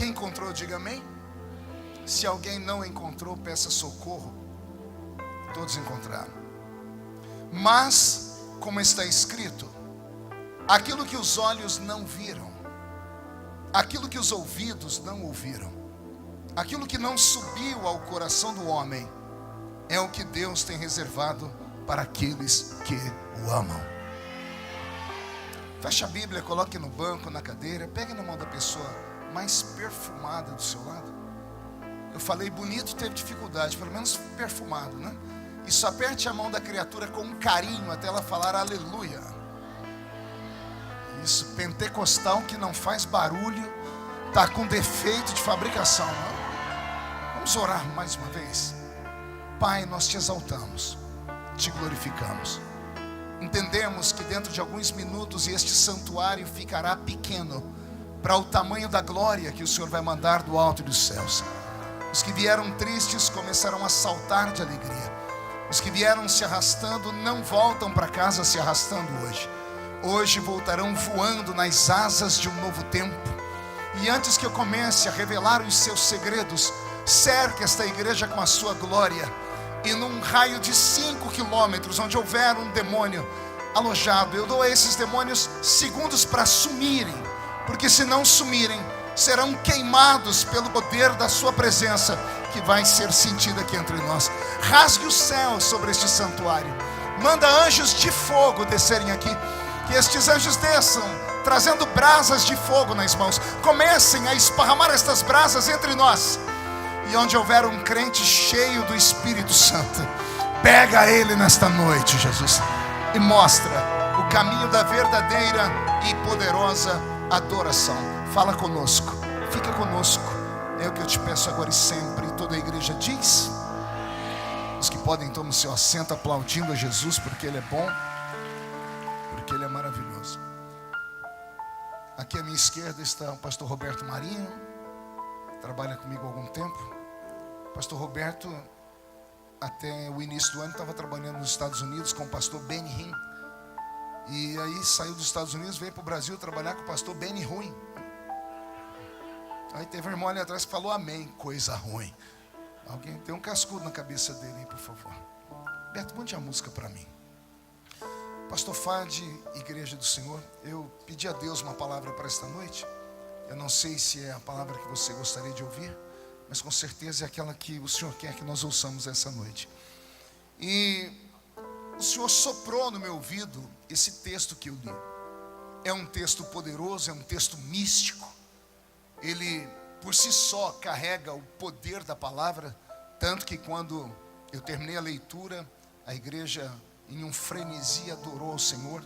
Quem encontrou, diga amém. Se alguém não encontrou, peça socorro. Todos encontraram. Mas, como está escrito, aquilo que os olhos não viram, aquilo que os ouvidos não ouviram, aquilo que não subiu ao coração do homem, é o que Deus tem reservado para aqueles que o amam. Feche a Bíblia, coloque no banco, na cadeira, pegue na mão da pessoa mais perfumada do seu lado. Eu falei bonito, teve dificuldade, pelo menos perfumado, né? Isso, aperte a mão da criatura com carinho até ela falar aleluia. Isso, pentecostal que não faz barulho, está com defeito de fabricação, não? Vamos orar mais uma vez. Pai, nós te exaltamos, te glorificamos. Entendemos que dentro de alguns minutos este santuário ficará pequeno para o tamanho da glória que o Senhor vai mandar do alto dos céus. Os que vieram tristes começarão a saltar de alegria. Os que vieram se arrastando não voltam para casa se arrastando hoje. Hoje voltarão voando nas asas de um novo tempo. E antes que eu comece a revelar os seus segredos, cerque esta igreja com a sua glória. E num raio de 5 quilômetros, onde houver um demônio alojado, eu dou a esses demônios segundos para sumirem. Porque se não sumirem, serão queimados pelo poder da sua presença, que vai ser sentido aqui entre nós. Rasgue o céu sobre este santuário. Manda anjos de fogo descerem aqui. Que estes anjos desçam, trazendo brasas de fogo nas mãos. Comecem a esparramar estas brasas entre nós. E onde houver um crente cheio do Espírito Santo, pega ele nesta noite, Jesus, e mostra o caminho da verdadeira e poderosa adoração. Fala conosco, fica conosco. É o que eu te peço agora e sempre. Toda a igreja diz. Os que podem tomar o seu assento aplaudindo a Jesus, porque Ele é bom, porque Ele é maravilhoso. Aqui à minha esquerda está o pastor Roberto Marinho, trabalha comigo há algum tempo. Pastor Roberto, até o início do ano, estava trabalhando nos Estados Unidos com o pastor Benny Hinn. E aí saiu dos Estados Unidos, veio para o Brasil trabalhar com o pastor Benny Ruim. Aí teve um irmão ali atrás que falou amém, coisa ruim. Alguém tem um cascudo na cabeça dele, hein, por favor. Beto, mande a música para mim. Pastor Fade, Igreja do Senhor, eu pedi a Deus uma palavra para esta noite. Eu não sei se é a palavra que você gostaria de ouvir, mas com certeza é aquela que o Senhor quer que nós ouçamos essa noite. E o Senhor soprou no meu ouvido esse texto que eu li. É um texto poderoso, é um texto místico. Ele, por si só, carrega o poder da palavra, tanto que quando eu terminei a leitura, a igreja, em um frenesi, adorou ao Senhor.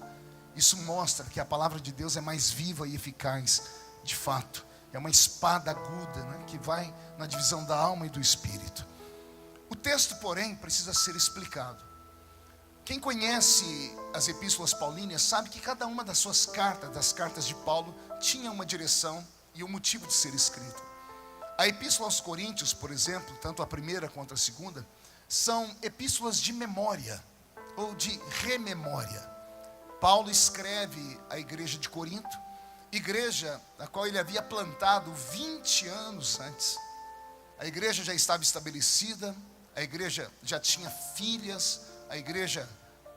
Isso mostra que a palavra de Deus é mais viva e eficaz, de fato. É uma espada aguda, né, que vai na divisão da alma e do espírito. O texto, porém, precisa ser explicado. Quem conhece as epístolas paulinas sabe que cada uma das suas cartas, das cartas de Paulo, tinha uma direção e um motivo de ser escrito. A epístola aos Coríntios, por exemplo, tanto a primeira quanto a segunda, são epístolas de memória ou de rememória. Paulo escreve à igreja de Corinto, igreja a qual ele havia plantado 20 anos antes. A igreja já estava estabelecida, a igreja já tinha filhas, a igreja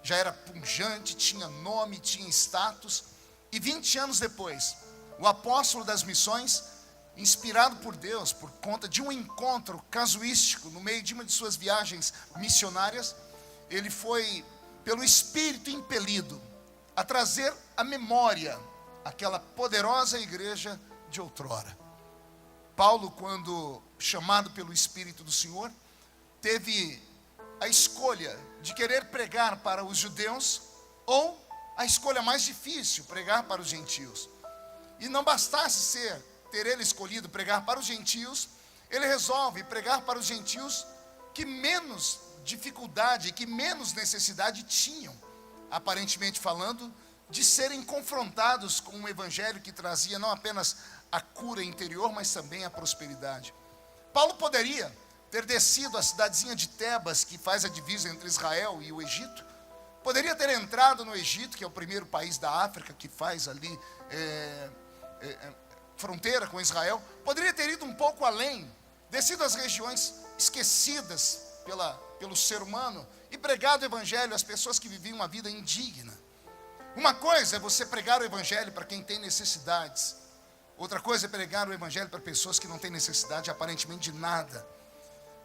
já era pujante, tinha nome, tinha status. E 20 anos depois, o apóstolo das missões, inspirado por Deus, por conta de um encontro casuístico no meio de uma de suas viagens missionárias, ele foi, pelo Espírito, impelido a trazer à memória aquela poderosa igreja de outrora. Paulo, quando chamado pelo Espírito do Senhor, teve a escolha de querer pregar para os judeus ou a escolha mais difícil, pregar para os gentios. E não bastasse ter ele escolhido pregar para os gentios, ele resolve pregar para os gentios que menos dificuldade, que menos necessidade tinham, aparentemente falando, de serem confrontados com um evangelho que trazia não apenas a cura interior, mas também a prosperidade. Paulo poderia ter descido à cidadezinha de Tebas, que faz a divisa entre Israel e o Egito. Poderia ter entrado no Egito, que é o primeiro país da África, que faz ali fronteira com Israel, poderia ter ido um pouco além, descido às regiões esquecidas pelo ser humano e pregado o evangelho às pessoas que viviam uma vida indigna. Uma coisa é você pregar o evangelho para quem tem necessidades. Outra coisa é pregar o evangelho para pessoas que não têm necessidade aparentemente de nada.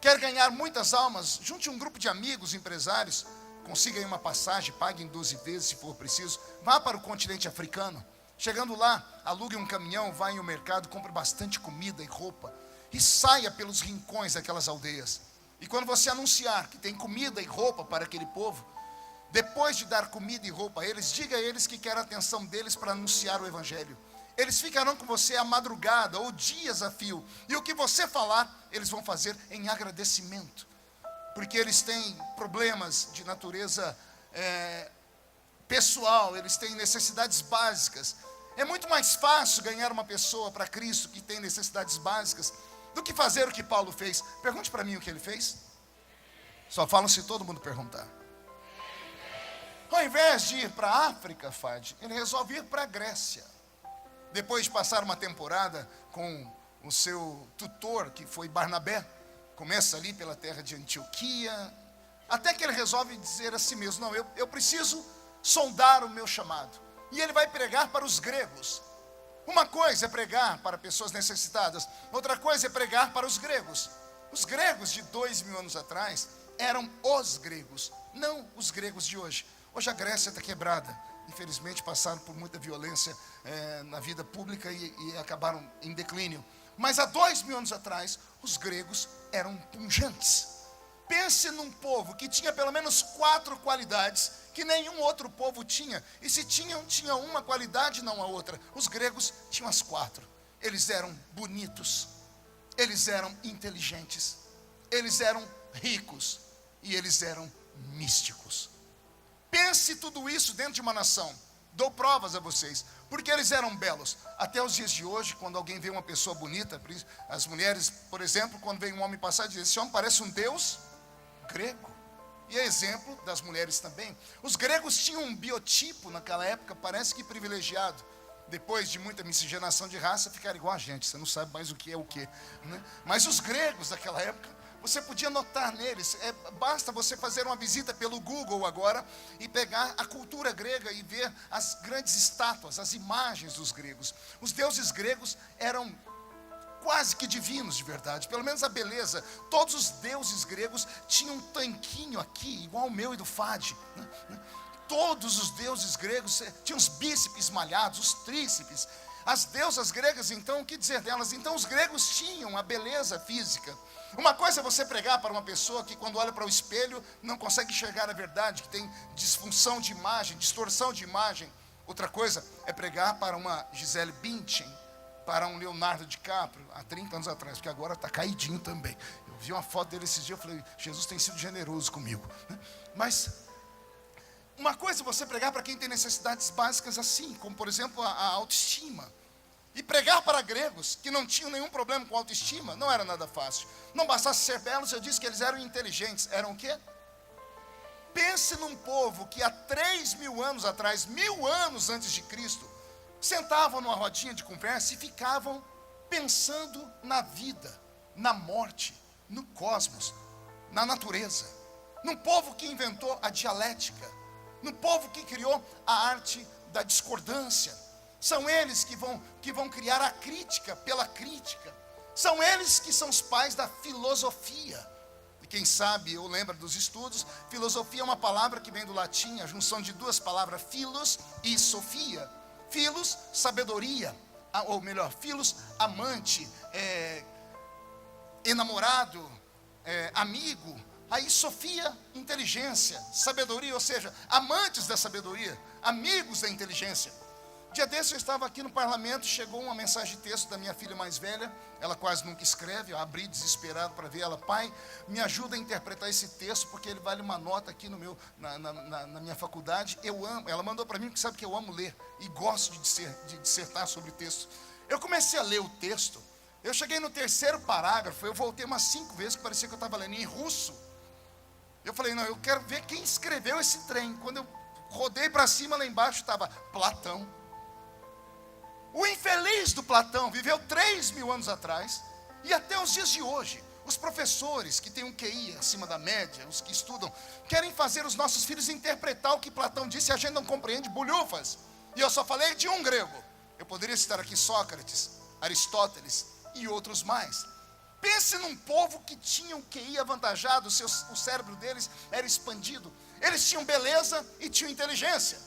Quer ganhar muitas almas? Junte um grupo de amigos, empresários, consiga aí uma passagem, pague em 12 vezes se for preciso, vá para o continente africano. Chegando lá, alugue um caminhão, vá em um mercado, compre bastante comida e roupa e saia pelos rincões daquelas aldeias. E quando você anunciar que tem comida e roupa para aquele povo, depois de dar comida e roupa a eles, diga a eles que quer a atenção deles para anunciar o evangelho. Eles ficarão com você à madrugada ou dias a fio, e o que você falar, eles vão fazer em agradecimento, porque eles têm problemas de natureza pessoal, eles têm necessidades básicas. É muito mais fácil ganhar uma pessoa para Cristo que tem necessidades básicas do que fazer o que Paulo fez. Pergunte para mim o que ele fez. Só falam se todo mundo perguntar. Ao invés de ir para a África, Fad, ele resolve ir para a Grécia. Depois de passar uma temporada com o seu tutor, que foi Barnabé, começa ali pela terra de Antioquia, até que ele resolve dizer a si mesmo: não, eu preciso sondar o meu chamado. E ele vai pregar para os gregos. Uma coisa é pregar para pessoas necessitadas, outra coisa é pregar para os gregos. Os gregos de 2000 anos atrás eram os gregos, não os gregos de hoje. Hoje a Grécia está quebrada. Infelizmente passaram por muita violência na vida pública e acabaram em declínio. Mas há 2000 anos atrás, os gregos eram pujantes. Pense num povo que tinha pelo menos 4 qualidades que nenhum outro povo tinha. E se tinha uma qualidade, não a outra. Os gregos tinham as 4. Eles eram bonitos, eles eram inteligentes, eles eram ricos e eles eram místicos. Pense tudo isso dentro de uma nação. Dou provas a vocês, porque eles eram belos. Até os dias de hoje, quando alguém vê uma pessoa bonita, as mulheres, por exemplo, quando vem um homem passar, dizem: esse homem parece um deus grego. E é exemplo das mulheres também. Os gregos tinham um biotipo naquela época, parece que privilegiado. Depois de muita miscigenação de raça, ficaram igual a gente, você não sabe mais o que é o que, né? Mas os gregos daquela época, você podia notar neles, basta você fazer uma visita pelo Google agora e pegar a cultura grega e ver as grandes estátuas, as imagens dos gregos. Os deuses gregos eram quase que divinos de verdade, pelo menos a beleza. Todos os deuses gregos tinham um tanquinho aqui, igual o meu e do Fad, né? Todos os deuses gregos tinham os bíceps malhados, os tríceps. As deusas gregas, então, o que dizer delas? Então, os gregos tinham a beleza física. Uma coisa é você pregar para uma pessoa que, quando olha para o espelho, não consegue enxergar a verdade, que tem disfunção de imagem, distorção de imagem. Outra coisa é pregar para uma Gisele Bündchen, para um Leonardo DiCaprio, há 30 anos atrás, porque agora está caidinho também. Eu vi uma foto dele esses dias, eu falei: Jesus tem sido generoso comigo, né? Mas uma coisa é você pregar para quem tem necessidades básicas assim, como por exemplo a autoestima. E pregar para gregos que não tinham nenhum problema com autoestima não era nada fácil. Não bastasse ser belos, eu disse que eles eram inteligentes. Eram o quê? Pense num povo que há 3.000 anos atrás, 1.000 anos antes de Cristo, sentavam numa rodinha de conversa e ficavam pensando na vida, na morte, no cosmos, na natureza. Num povo que inventou a dialética, num povo que criou a arte da discordância. São eles que vão criar a crítica pela crítica. São eles que são os pais da filosofia. E quem sabe, ou lembra dos estudos, filosofia é uma palavra que vem do latim, a junção de 2 palavras, philos e sofia. Philos, sabedoria, ou melhor, philos, amante, enamorado, amigo. Aí sofia, inteligência, sabedoria, ou seja, amantes da sabedoria, amigos da inteligência. Dia desse eu estava aqui no parlamento, chegou uma mensagem de texto da minha filha mais velha, ela quase nunca escreve, eu abri desesperado para ver ela: pai, me ajuda a interpretar esse texto, porque ele vale uma nota aqui na minha faculdade. Eu amo, ela mandou para mim, porque sabe que eu amo ler, e gosto de dissertar sobre texto. Eu comecei a ler o texto, eu cheguei no 3º parágrafo, eu voltei umas 5 vezes, que parecia que eu estava lendo em russo. Eu falei: não, eu quero ver quem escreveu esse trem. Quando eu rodei para cima, lá embaixo estava Platão. O infeliz do Platão viveu 3.000 anos atrás, e até os dias de hoje, os professores que têm um QI acima da média, os que estudam, querem fazer os nossos filhos interpretar o que Platão disse, e a gente não compreende bolhufas. E eu só falei de um grego. Eu poderia citar aqui Sócrates, Aristóteles e outros mais. Pense num povo que tinha um QI avantajado, o cérebro deles era expandido. Eles tinham beleza e tinham inteligência.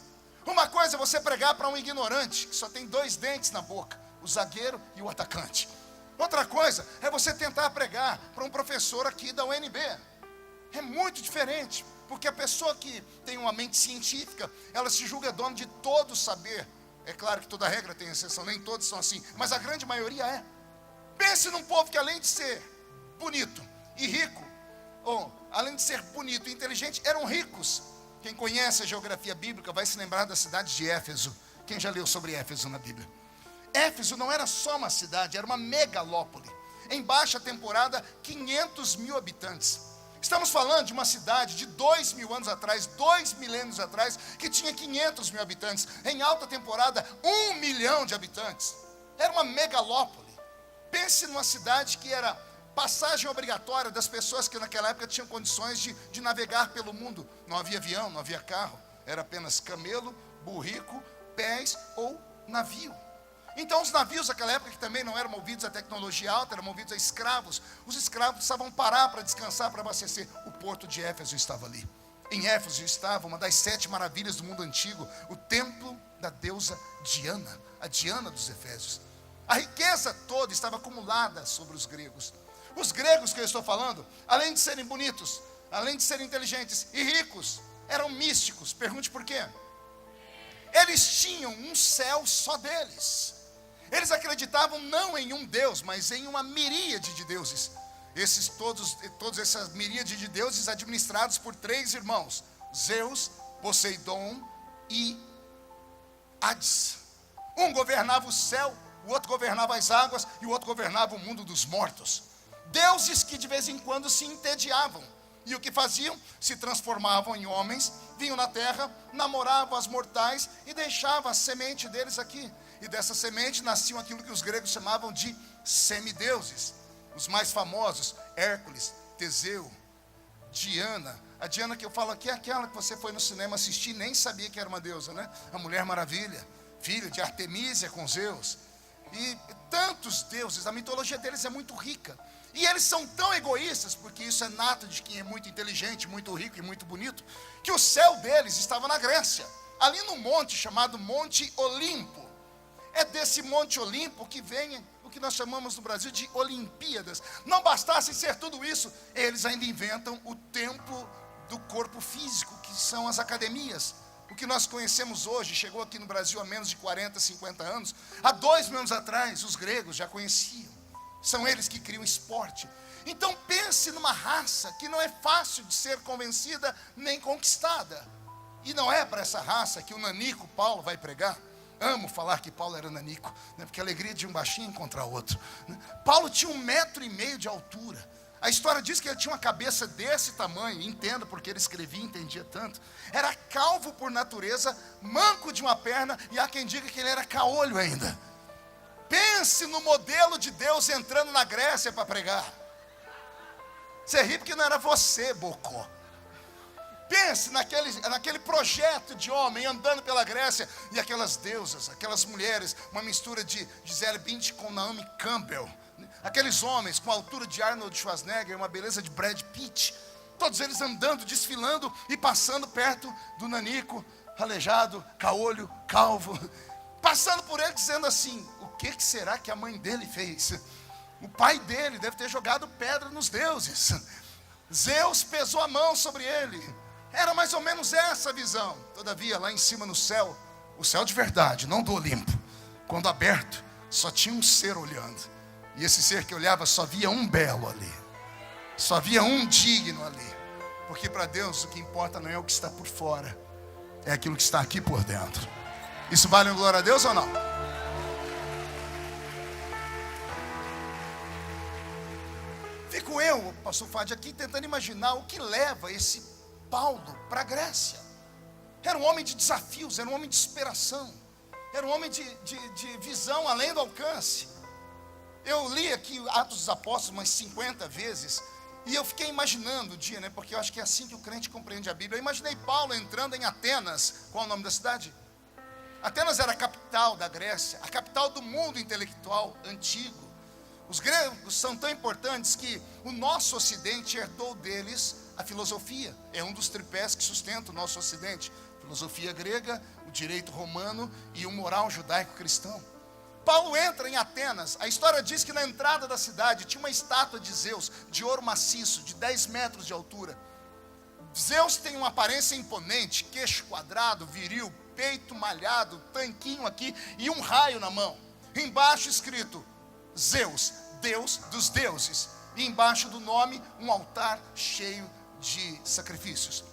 Uma coisa é você pregar para um ignorante, que só tem 2 dentes na boca, o zagueiro e o atacante. Outra coisa é você tentar pregar para um professor aqui da UNB. É muito diferente, porque a pessoa que tem uma mente científica, ela se julga dona de todo o saber. É claro que toda regra tem exceção, nem todos são assim, mas a grande maioria é. Pense num povo que além de ser bonito e rico, ou além de ser bonito e inteligente, eram ricos. Quem conhece a geografia bíblica vai se lembrar da cidade de Éfeso. Quem já leu sobre Éfeso na Bíblia? Éfeso não era só uma cidade, era uma megalópole. Em baixa temporada, 500.000 habitantes. Estamos falando de uma cidade de 2.000 anos atrás, 2 milênios atrás, que tinha 500.000 habitantes. Em alta temporada, 1 milhão de habitantes. Era uma megalópole. Pense numa cidade que era passagem obrigatória das pessoas que naquela época tinham condições de navegar pelo mundo. Não havia avião, não havia carro. Era apenas camelo, burrico, pés ou navio. Então os navios naquela época, que também não eram movidos a tecnologia alta, eram movidos a escravos. Os escravos precisavam parar para descansar, para abastecer. O porto de Éfeso estava ali. Em Éfeso estava uma das 7 maravilhas do mundo antigo, o templo da deusa Diana, a Diana dos Efésios. A riqueza toda estava acumulada sobre os gregos. Os gregos que eu estou falando, além de serem bonitos, além de serem inteligentes e ricos, eram místicos. Pergunte por quê? Eles tinham um céu só deles. Eles acreditavam não em um Deus, mas em uma miríade de deuses. Todos essas miríade de deuses administrados por 3 irmãos: Zeus, Poseidon e Hades. Um governava o céu, o outro governava as águas e o outro governava o mundo dos mortos. Deuses que de vez em quando se entediavam. E o que faziam? Se transformavam em homens, vinham na terra, namoravam as mortais e deixavam a semente deles aqui. E dessa semente nasciam aquilo que os gregos chamavam de semideuses. Os mais famosos: Hércules, Teseu, Diana. A Diana que eu falo aqui é aquela que você foi no cinema assistir e nem sabia que era uma deusa, né? A Mulher Maravilha, filha de Artemísia com Zeus. E tantos deuses, a mitologia deles é muito rica. E eles são tão egoístas, porque isso é nato de quem é muito inteligente, muito rico e muito bonito, que o céu deles estava na Grécia, ali no monte chamado Monte Olimpo. É desse Monte Olimpo que vem o que nós chamamos no Brasil de Olimpíadas. Não bastasse ser tudo isso, eles ainda inventam o templo do corpo físico, que são as academias. O que nós conhecemos hoje, chegou aqui no Brasil há menos de 40, 50 anos. Há 2 mil anos atrás, os gregos já conheciam. São eles que criam esporte. Então pense numa raça que não é fácil de ser convencida nem conquistada. E não é para essa raça que o nanico Paulo vai pregar. Amo falar que Paulo era nanico, né? Porque a alegria de um baixinho encontrar outro, né? Paulo tinha 1,5 metro de altura. A história diz que ele tinha uma cabeça desse tamanho. Entendo porque ele escrevia e entendia tanto. Era calvo por natureza, manco de uma perna, e há quem diga que ele era caolho ainda. Pense no modelo de Deus entrando na Grécia para pregar. Você ri porque não era você, bocó. Pense naquele projeto de homem andando pela Grécia, e aquelas deusas, aquelas mulheres, uma mistura de Gisele Bündchen com Naomi Campbell. Aqueles homens com a altura de Arnold Schwarzenegger, uma beleza de Brad Pitt. Todos eles andando, desfilando e passando perto do nanico, aleijado, caolho, calvo. Passando por ele dizendo assim: o que será que a mãe dele fez? O pai dele deve ter jogado pedra nos deuses. Zeus pesou a mão sobre ele. Era mais ou menos essa a visão. Todavia, lá em cima no céu, o céu de verdade, não do Olimpo, quando aberto, só tinha um ser olhando. E esse ser que olhava só via um belo ali. Só via um digno ali. Porque para Deus o que importa não é o que está por fora, é aquilo que está aqui por dentro. Isso vale glória a Deus ou não? Fico eu, pastor Fádio, aqui tentando imaginar o que leva esse Paulo para a Grécia. Era um homem de desafios, era um homem de superação. Era um homem de visão além do alcance. Eu li aqui Atos dos Apóstolos umas 50 vezes, e eu fiquei imaginando o dia, né? Porque eu acho que é assim que o crente compreende a Bíblia. Eu imaginei Paulo entrando em Atenas. Qual é o nome da cidade? Atenas era a capital da Grécia, a capital do mundo intelectual antigo. Os gregos são tão importantes que o nosso ocidente herdou deles a filosofia. É um dos tripés que sustenta o nosso ocidente. Filosofia grega, o direito romano e o moral judaico-cristão. Paulo entra em Atenas. A história diz que na entrada da cidade tinha uma estátua de Zeus, de ouro maciço, de 10 metros de altura. Zeus tem uma aparência imponente, queixo quadrado, viril, peito malhado, tanquinho aqui e um raio na mão. Embaixo escrito, Zeus, Deus dos deuses. E embaixo do nome, um altar cheio de sacrifícios.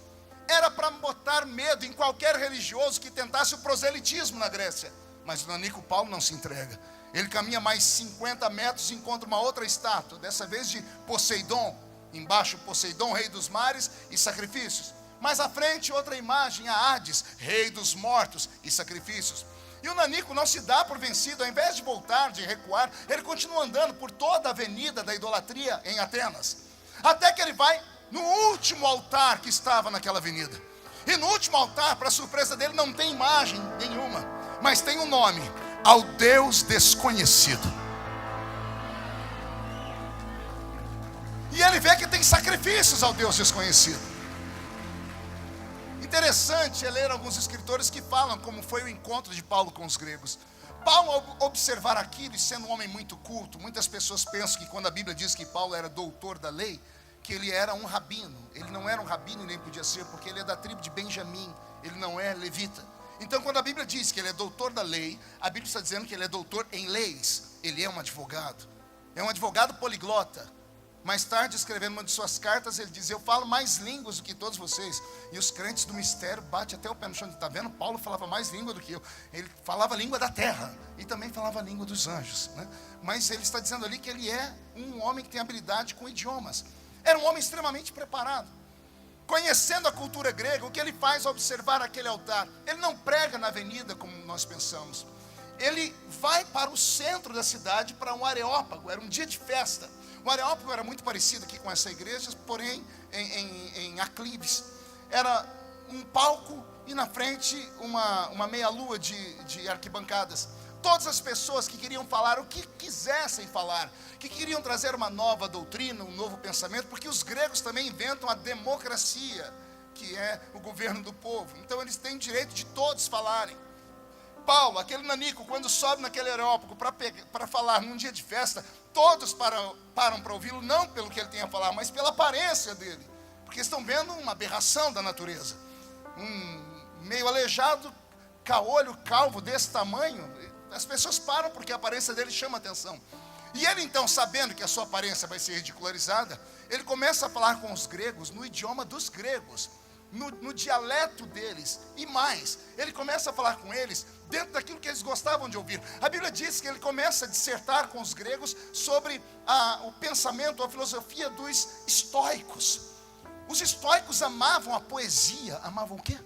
Era para botar medo em qualquer religioso que tentasse o proselitismo na Grécia. Mas o nanico Paulo não se entrega. Ele caminha mais 50 metros e encontra uma outra estátua, dessa vez de Poseidon. Embaixo Poseidon, rei dos mares e sacrifícios. Mais à frente outra imagem, a Hades, rei dos mortos e sacrifícios. E o nanico não se dá por vencido. Ao invés de voltar, de recuar, ele continua andando por toda a avenida da idolatria em Atenas. Até que ele vai no último altar que estava naquela avenida. E no último altar, para surpresa dele, não tem imagem nenhuma, mas tem um nome: ao Deus desconhecido. E ele vê que tem sacrifícios ao Deus desconhecido. Interessante é ler alguns escritores que falam como foi o encontro de Paulo com os gregos. Paulo, ao observar aquilo e sendo um homem muito culto, muitas pessoas pensam que quando a Bíblia diz que Paulo era doutor da lei, que ele era um rabino. Ele não era um rabino e nem podia ser, porque ele é da tribo de Benjamim, ele não é levita. Então quando a Bíblia diz que ele é doutor da lei, a Bíblia está dizendo que ele é doutor em leis. Ele é um advogado poliglota. Mais tarde, escrevendo uma de suas cartas, ele diz: eu falo mais línguas do que todos vocês. E os crentes do mistério batem até o pé no chão. Está vendo? Paulo falava mais língua do que eu. Ele falava a língua da terra e também falava a língua dos anjos, né? Mas ele está dizendo ali que ele é um homem que tem habilidade com idiomas. Era um homem extremamente preparado. Conhecendo a cultura grega, o que ele faz ao observar aquele altar? Ele não prega na avenida como nós pensamos. Ele vai para o centro da cidade, para um areópago. Era um dia de festa. O areópago era muito parecido aqui com essa igreja, porém em aclives. Era um palco e na frente uma meia-lua de arquibancadas. Todas as pessoas que queriam falar o que quisessem falar, que queriam trazer uma nova doutrina, um novo pensamento, porque os gregos também inventam a democracia, que é o governo do povo. Então eles têm direito de todos falarem. Paulo, aquele nanico, quando sobe naquele areópago para falar num dia de festa, todos param para ouvi-lo, não pelo que ele tem a falar, mas pela aparência dele, porque estão vendo uma aberração da natureza. Um meio aleijado, caolho, calvo desse tamanho, as pessoas param porque a aparência dele chama atenção. E ele então, sabendo que a sua aparência vai ser ridicularizada, ele começa a falar com os gregos no idioma dos gregos, no dialeto deles, e mais, ele começa a falar com eles dentro daquilo que eles gostavam de ouvir. A Bíblia diz que ele começa a dissertar com os gregos sobre o pensamento, a filosofia dos estoicos. Os estoicos amavam a poesia. Amavam o quê?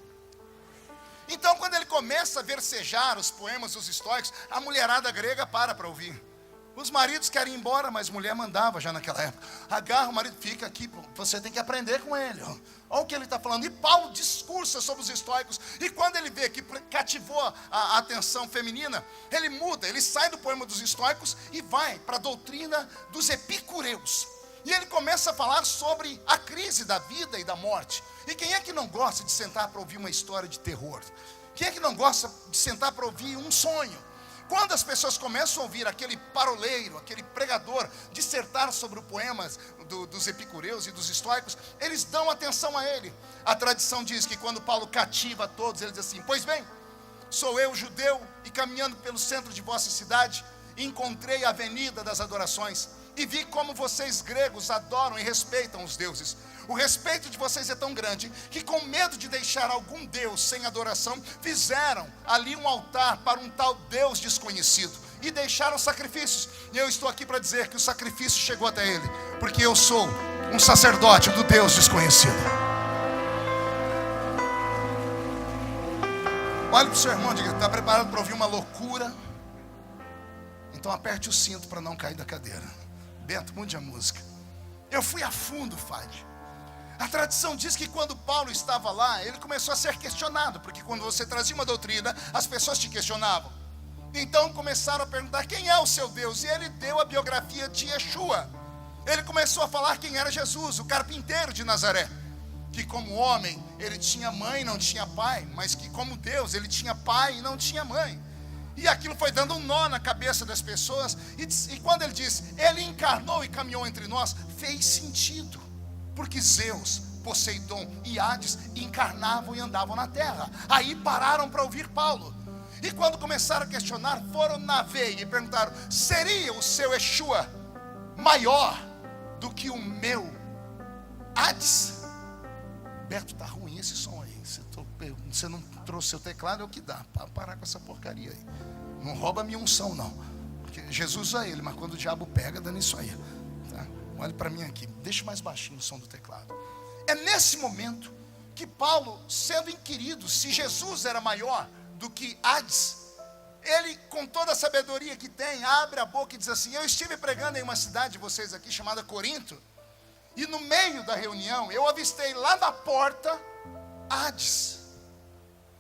Então quando ele começa a versejar os poemas dos estoicos, a mulherada grega para ouvir. Os maridos querem ir embora, mas mulher mandava já naquela época. Agarra o marido, fica aqui, você tem que aprender com ele. Olha o que ele está falando. E Paulo discursa sobre os estoicos. E quando ele vê que cativou a atenção feminina, ele muda, ele sai do poema dos estoicos e vai para a doutrina dos epicureus. E ele começa a falar sobre a crise da vida e da morte. E quem é que não gosta de sentar para ouvir uma história de terror? Quem é que não gosta de sentar para ouvir um sonho? Quando as pessoas começam a ouvir aquele paroleiro, aquele pregador dissertar sobre o poema dos epicureus e dos estoicos, eles dão atenção a ele. A tradição diz que quando Paulo cativa todos, ele diz assim: pois bem, sou eu judeu e caminhando pelo centro de vossa cidade, encontrei a avenida das adorações e vi como vocês gregos adoram e respeitam os deuses. O respeito de vocês é tão grande que, com medo de deixar algum Deus sem adoração, fizeram ali um altar para um tal Deus desconhecido e deixaram sacrifícios. E eu estou aqui para dizer que o sacrifício chegou até ele, porque eu sou um sacerdote do Deus desconhecido. Olhe para o seu irmão e diga: está preparado para ouvir uma loucura? Então aperte o cinto para não cair da cadeira. Bento, mude a música. Eu fui a fundo, Fade. A tradição diz que quando Paulo estava lá, ele começou a ser questionado, porque quando você trazia uma doutrina, as pessoas te questionavam. Então começaram a perguntar: quem é o seu Deus? E ele deu a biografia de Yeshua. Ele começou a falar quem era Jesus, o carpinteiro de Nazaré, que como homem ele tinha mãe e não tinha pai, mas que como Deus ele tinha pai e não tinha mãe. E aquilo foi dando um nó na cabeça das pessoas. E quando ele diz, ele encarnou e caminhou entre nós, fez sentido, porque Zeus, Poseidon e Hades encarnavam e andavam na terra. Aí pararam para ouvir Paulo. E quando começaram a questionar, foram na veia e perguntaram: seria o seu Yeshua maior do que o meu Hades? Beto, tá ruim esse som aí. Você não trouxe seu teclado, é o que dá. Para parar com essa porcaria aí. Não rouba a minha unção, não. Porque Jesus usa ele, mas quando o diabo pega, dá nisso aí. Tá? Olhe para mim aqui. Deixa mais baixinho o som do teclado. É nesse momento que Paulo, sendo inquirido se Jesus era maior do que Hades, ele, com toda a sabedoria que tem, abre a boca e diz assim: eu estive pregando em uma cidade de vocês aqui chamada Corinto, e no meio da reunião eu avistei lá na porta Hades.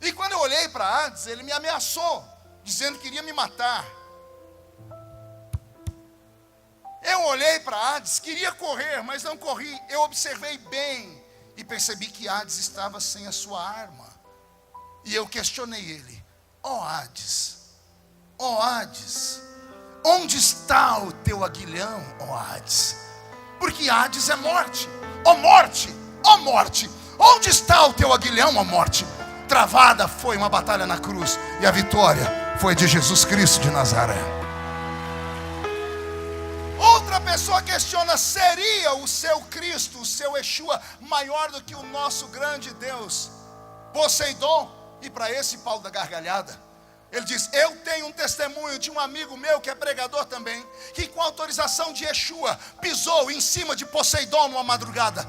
E quando eu olhei para Hades, ele me ameaçou, dizendo que iria me matar. Eu olhei para Hades, queria correr, mas não corri. Eu observei bem e percebi que Hades estava sem a sua arma. E eu questionei ele: ó Hades, onde está o teu aguilhão, ó Hades? Porque Hades é morte. Ó morte, onde está o teu aguilhão, ó morte? Travada foi uma batalha na cruz, e a vitória foi de Jesus Cristo de Nazaré. Outra pessoa questiona: seria o seu Cristo, o seu Yeshua, maior do que o nosso grande Deus Poseidon? E para esse Paulo da gargalhada, ele diz: eu tenho um testemunho de um amigo meu que é pregador também, que com autorização de Yeshua pisou em cima de Poseidon numa madrugada.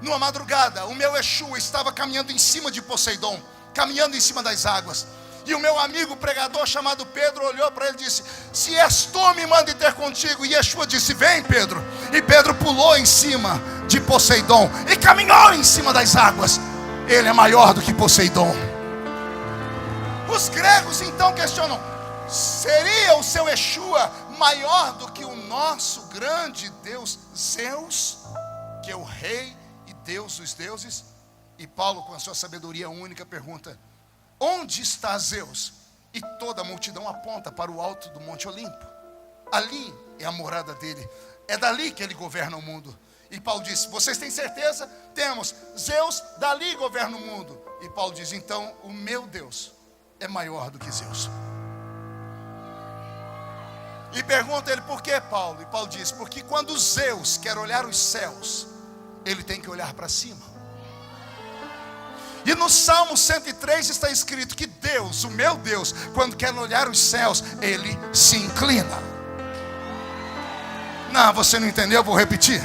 Numa madrugada, o meu Yeshua estava caminhando em cima de Poseidon, caminhando em cima das águas. E o meu amigo pregador chamado Pedro olhou para ele e disse: se és tu, me manda ter contigo. E Yeshua disse: vem, Pedro. E Pedro pulou em cima de Poseidon e caminhou em cima das águas. Ele é maior do que Poseidon. Os gregos então questionam: seria o seu Yeshua maior do que o nosso grande Deus Zeus, que é o rei e Deus dos deuses? E Paulo, com a sua sabedoria única, pergunta: onde está Zeus? E toda a multidão aponta para o alto do Monte Olimpo. Ali é a morada dele, é dali que ele governa o mundo. E Paulo diz: vocês têm certeza? Temos. Zeus dali governa o mundo. E Paulo diz: então o meu Deus é maior do que Zeus. E pergunta ele: por que, Paulo? E Paulo diz: porque quando Zeus quer olhar os céus, ele tem que olhar para cima. E no Salmo 103 está escrito que Deus, o meu Deus, quando quer olhar os céus, ele se inclina. Não, você não entendeu, eu vou repetir.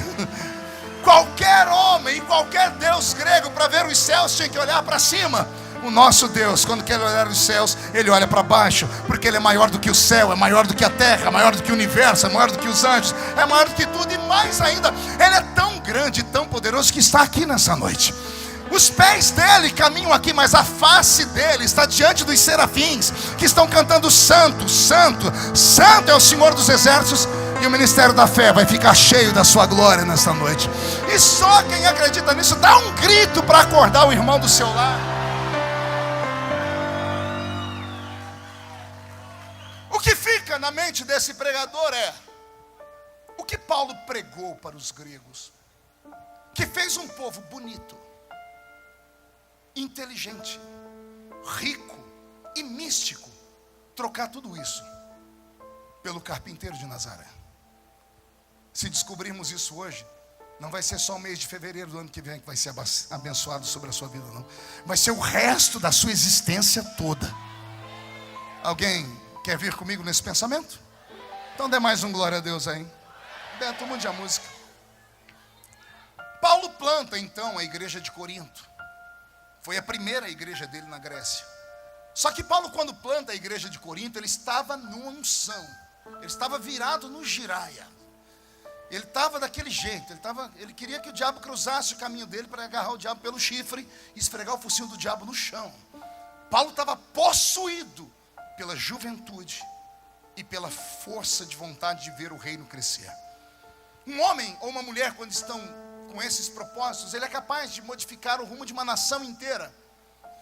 Qualquer homem e qualquer Deus grego, para ver os céus, tinha que olhar para cima. O nosso Deus, quando quer olhar os céus, ele olha para baixo, porque ele é maior do que o céu, é maior do que a terra, é maior do que o universo, é maior do que os anjos, é maior do que tudo. E mais ainda, ele é tão grande e tão poderoso que está aqui nessa noite. Os pés dele caminham aqui, mas a face dele está diante dos serafins, que estão cantando: santo, santo, santo é o Senhor dos exércitos. E o ministério da fé vai ficar cheio da sua glória nesta noite. E só quem acredita nisso, dá um grito para acordar o irmão do seu lado. O que fica na mente desse pregador é: o que Paulo pregou para os gregos, que fez um povo bonito, inteligente, rico e místico, trocar tudo isso pelo carpinteiro de Nazaré. Se descobrirmos isso hoje, não vai ser só o mês de fevereiro do ano que vem que vai ser abençoado sobre a sua vida, não. Vai ser o resto da sua existência toda. Alguém quer vir comigo nesse pensamento? Então dê mais um glória a Deus aí. Beto, mude a música. Paulo planta então a igreja de Corinto. Foi a primeira igreja dele na Grécia. Só que Paulo, quando planta a igreja de Corinto, ele estava numa unção. Ele estava virado no giraia. Ele estava daquele jeito. Ele queria que o diabo cruzasse o caminho dele para agarrar o diabo pelo chifre e esfregar o focinho do diabo no chão. Paulo estava possuído pela juventude e pela força de vontade de ver o reino crescer. Um homem ou uma mulher, quando estão com esses propósitos, ele é capaz de modificar o rumo de uma nação inteira.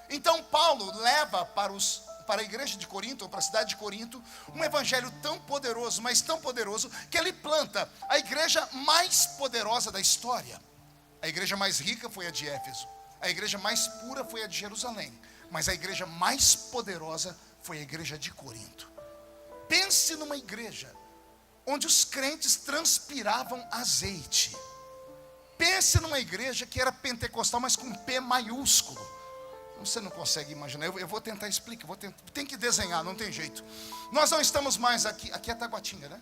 Então Paulo leva para a igreja de Corinto, ou para a cidade de Corinto, um evangelho tão poderoso, mas tão poderoso, que ele planta a igreja mais poderosa da história. A igreja mais rica foi a de Éfeso, a igreja mais pura foi a de Jerusalém, mas a igreja mais poderosa foi a igreja de Corinto. Pense numa igreja onde os crentes transpiravam azeite. Pense numa igreja que era pentecostal, mas com P maiúsculo. Você não consegue imaginar, eu vou tentar explicar, tem que desenhar, não tem jeito. Nós não estamos mais aqui é Taguatinga, né?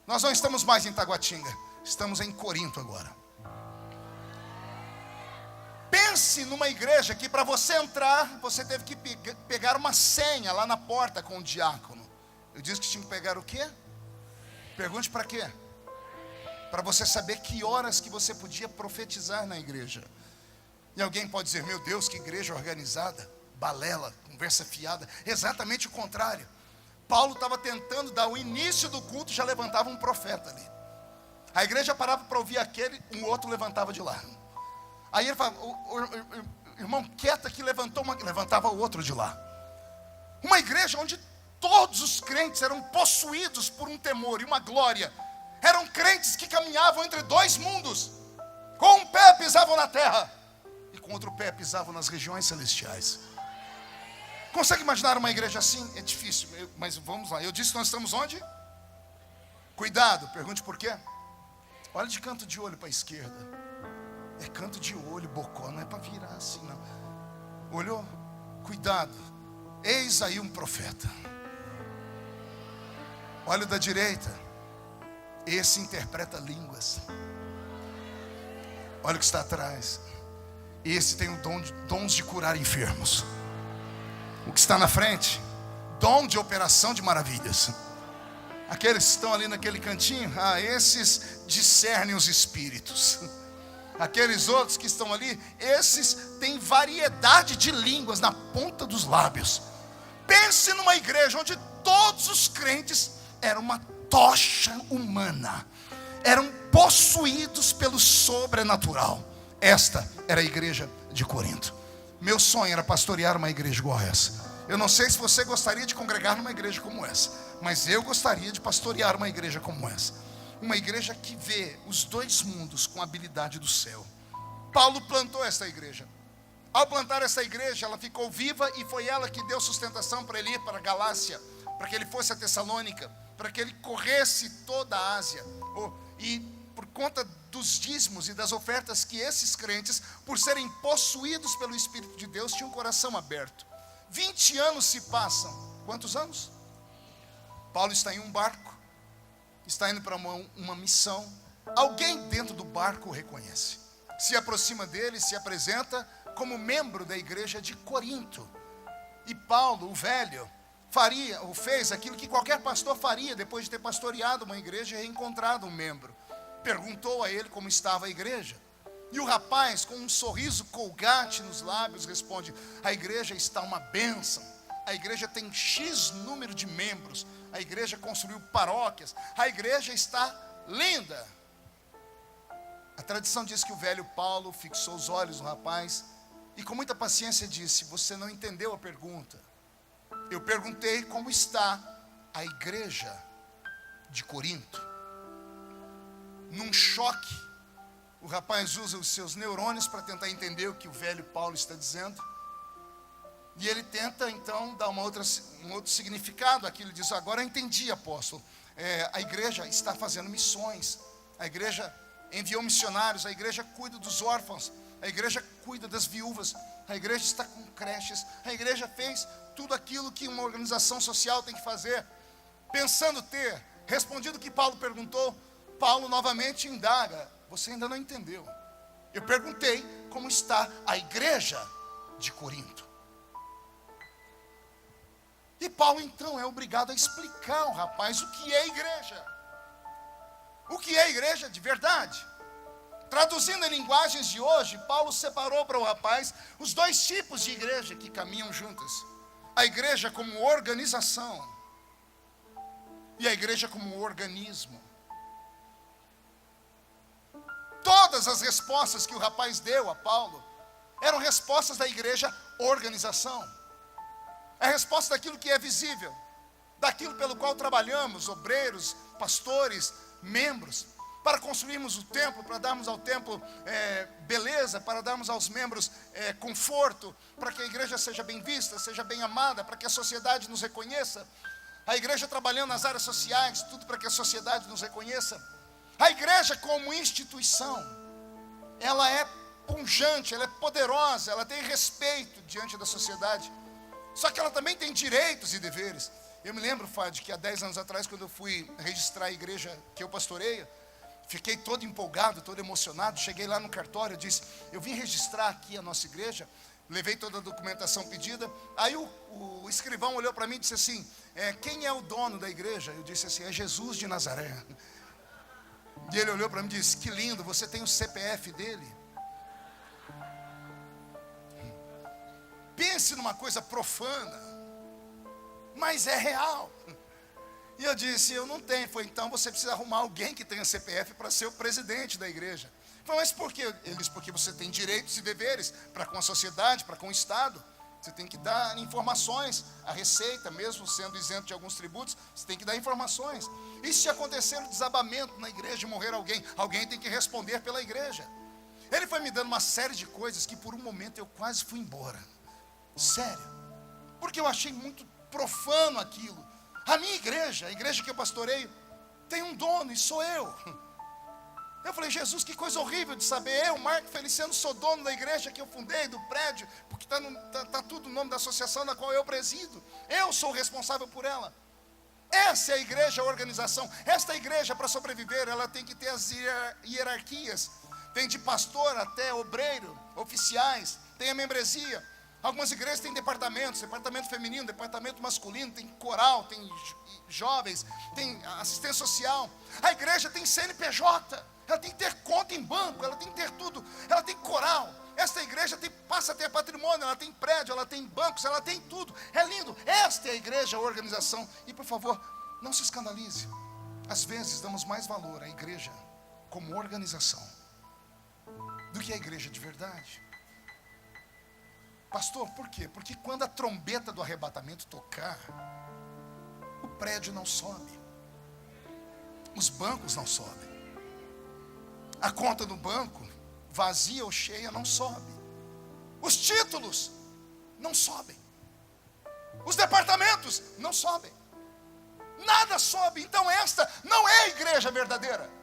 Nós não estamos mais em Taguatinga, estamos em Corinto agora. Pense numa igreja que para você entrar, você teve que pegar uma senha lá na porta com o diácono. Eu disse que tinha que pegar o quê? Pergunte para quê? Para você saber que horas que você podia profetizar na igreja. E alguém pode dizer, meu Deus, que igreja organizada, balela, conversa fiada. Exatamente o contrário. Paulo estava tentando dar o início do culto, já levantava um profeta ali. A igreja parava para ouvir aquele, um outro levantava de lá. Aí ele falava, o irmão quieto aqui levantava o outro de lá. Uma igreja onde todos os crentes eram possuídos por um temor e uma glória. Eram crentes que caminhavam entre dois mundos. Com um pé pisavam na terra e com outro pé pisavam nas regiões celestiais. Consegue imaginar uma igreja assim? É difícil, mas vamos lá. Eu disse que nós estamos onde? Cuidado, pergunte por quê. Olha de canto de olho para a esquerda. É canto de olho, bocó, não é para virar assim não. Olhou? Cuidado. Eis aí um profeta. Olha da direita. Esse interpreta línguas. Olha o que está atrás. Esse tem o dons de curar enfermos. O que está na frente? Dom de operação de maravilhas. Aqueles que estão ali naquele cantinho, esses discernem os espíritos. Aqueles outros que estão ali, esses têm variedade de línguas na ponta dos lábios. Pense numa igreja onde todos os crentes eram uma tocha humana, eram possuídos pelo sobrenatural. Esta era a igreja de Corinto. Meu sonho era pastorear uma igreja igual a essa. Eu não sei se você gostaria de congregar numa igreja como essa, mas eu gostaria de pastorear uma igreja como essa. Uma igreja que vê os dois mundos com a habilidade do céu. Paulo plantou esta igreja. Ao plantar essa igreja, ela ficou viva e foi ela que deu sustentação para ele ir para a Galácia, para que ele fosse a Tessalônica, para que ele corresse toda a Ásia. E por conta dos dízimos e das ofertas que esses crentes, por serem possuídos pelo Espírito de Deus, tinham o coração aberto. 20 anos se passam. Quantos anos? Paulo está em um barco, está indo para uma missão. Alguém dentro do barco o reconhece, se aproxima dele, se apresenta como membro da igreja de Corinto. E Paulo, o velho, fez aquilo que qualquer pastor faria depois de ter pastoreado uma igreja e reencontrado um membro. Perguntou a ele como estava a igreja. E o rapaz, com um sorriso colgate nos lábios, responde: a igreja está uma bênção. A igreja tem X número de membros. A igreja construiu paróquias. A igreja está linda. A tradição diz que o velho Paulo fixou os olhos no rapaz e com muita paciência disse: você não entendeu a pergunta. Eu perguntei como está a igreja de Corinto. Num choque, o rapaz usa os seus neurônios para tentar entender o que o velho Paulo está dizendo. E ele tenta então dar um outro significado àquilo. Ele diz: agora eu entendi, apóstolo. A igreja está fazendo missões. A igreja enviou missionários. A igreja cuida dos órfãos. A igreja cuida das viúvas. A igreja está com creches. A igreja fez tudo aquilo que uma organização social tem que fazer. Pensando ter respondido o que Paulo perguntou, Paulo novamente indaga: você ainda não entendeu. Eu perguntei como está a igreja de Corinto. Paulo então é obrigado a explicar ao rapaz o que é igreja. O que é igreja de verdade. Traduzindo em linguagens de hoje, Paulo separou para o rapaz os dois tipos de igreja que caminham juntas. A igreja como organização e a igreja como organismo. Todas as respostas que o rapaz deu a Paulo eram respostas da igreja organização. É a resposta daquilo que é visível, daquilo pelo qual trabalhamos, obreiros, pastores, membros, para construirmos o templo, para darmos ao templo beleza, para darmos aos membros conforto, para que a igreja seja bem vista, seja bem amada, para que a sociedade nos reconheça. A igreja trabalhando nas áreas sociais, tudo para que a sociedade nos reconheça. A igreja como instituição, ela é pungente, ela é poderosa, ela tem respeito diante da sociedade. Só que ela também tem direitos e deveres. Eu me lembro, Fad, que há 10 anos atrás, quando eu fui registrar a igreja que eu pastoreio, fiquei todo empolgado, todo emocionado. Cheguei lá no cartório, disse, eu vim registrar aqui a nossa igreja. Levei toda a documentação pedida. Aí o escrivão olhou para mim e disse assim, quem é o dono da igreja? Eu disse assim, é Jesus de Nazaré. E ele olhou para mim e disse, que lindo, você tem o CPF dele? Pense numa coisa profana, mas é real. E eu disse, eu não tenho. Foi, então você precisa arrumar alguém que tenha CPF para ser o presidente da igreja. Foi, mas por quê? Ele disse, porque você tem direitos e deveres para com a sociedade, para com o Estado. Você tem que dar informações, a Receita, mesmo sendo isento de alguns tributos, você tem que dar informações. E se acontecer um desabamento na igreja e morrer alguém, alguém tem que responder pela igreja. Ele foi me dando uma série de coisas que por um momento eu quase fui embora. Sério, porque eu achei muito profano aquilo. A minha igreja, a igreja que eu pastoreio, tem um dono e sou eu. Eu falei, Jesus, que coisa horrível de saber, eu, Marco Feliciano, sou dono da igreja que eu fundei, do prédio, porque está tudo no nome da associação na qual eu presido. Eu sou o responsável por ela. Essa é a igreja, a organização. Esta igreja, para sobreviver, ela tem que ter as hierarquias. Tem de pastor até obreiro, oficiais, tem a membresia. Algumas igrejas têm departamentos, departamento feminino, departamento masculino, tem coral, tem jovens, tem assistência social. A igreja tem CNPJ, ela tem que ter conta em banco, ela tem que ter tudo, ela tem coral. Esta igreja passa a ter patrimônio, ela tem prédio, ela tem bancos, ela tem tudo. É lindo, esta é a igreja, a organização. E por favor, não se escandalize. Às vezes damos mais valor à igreja como organização do que à igreja de verdade. Pastor, por quê? Porque quando a trombeta do arrebatamento tocar, o prédio não sobe, os bancos não sobem, a conta do banco, vazia ou cheia, não sobe, os títulos não sobem, os departamentos não sobem, nada sobe. Então esta não é a igreja verdadeira.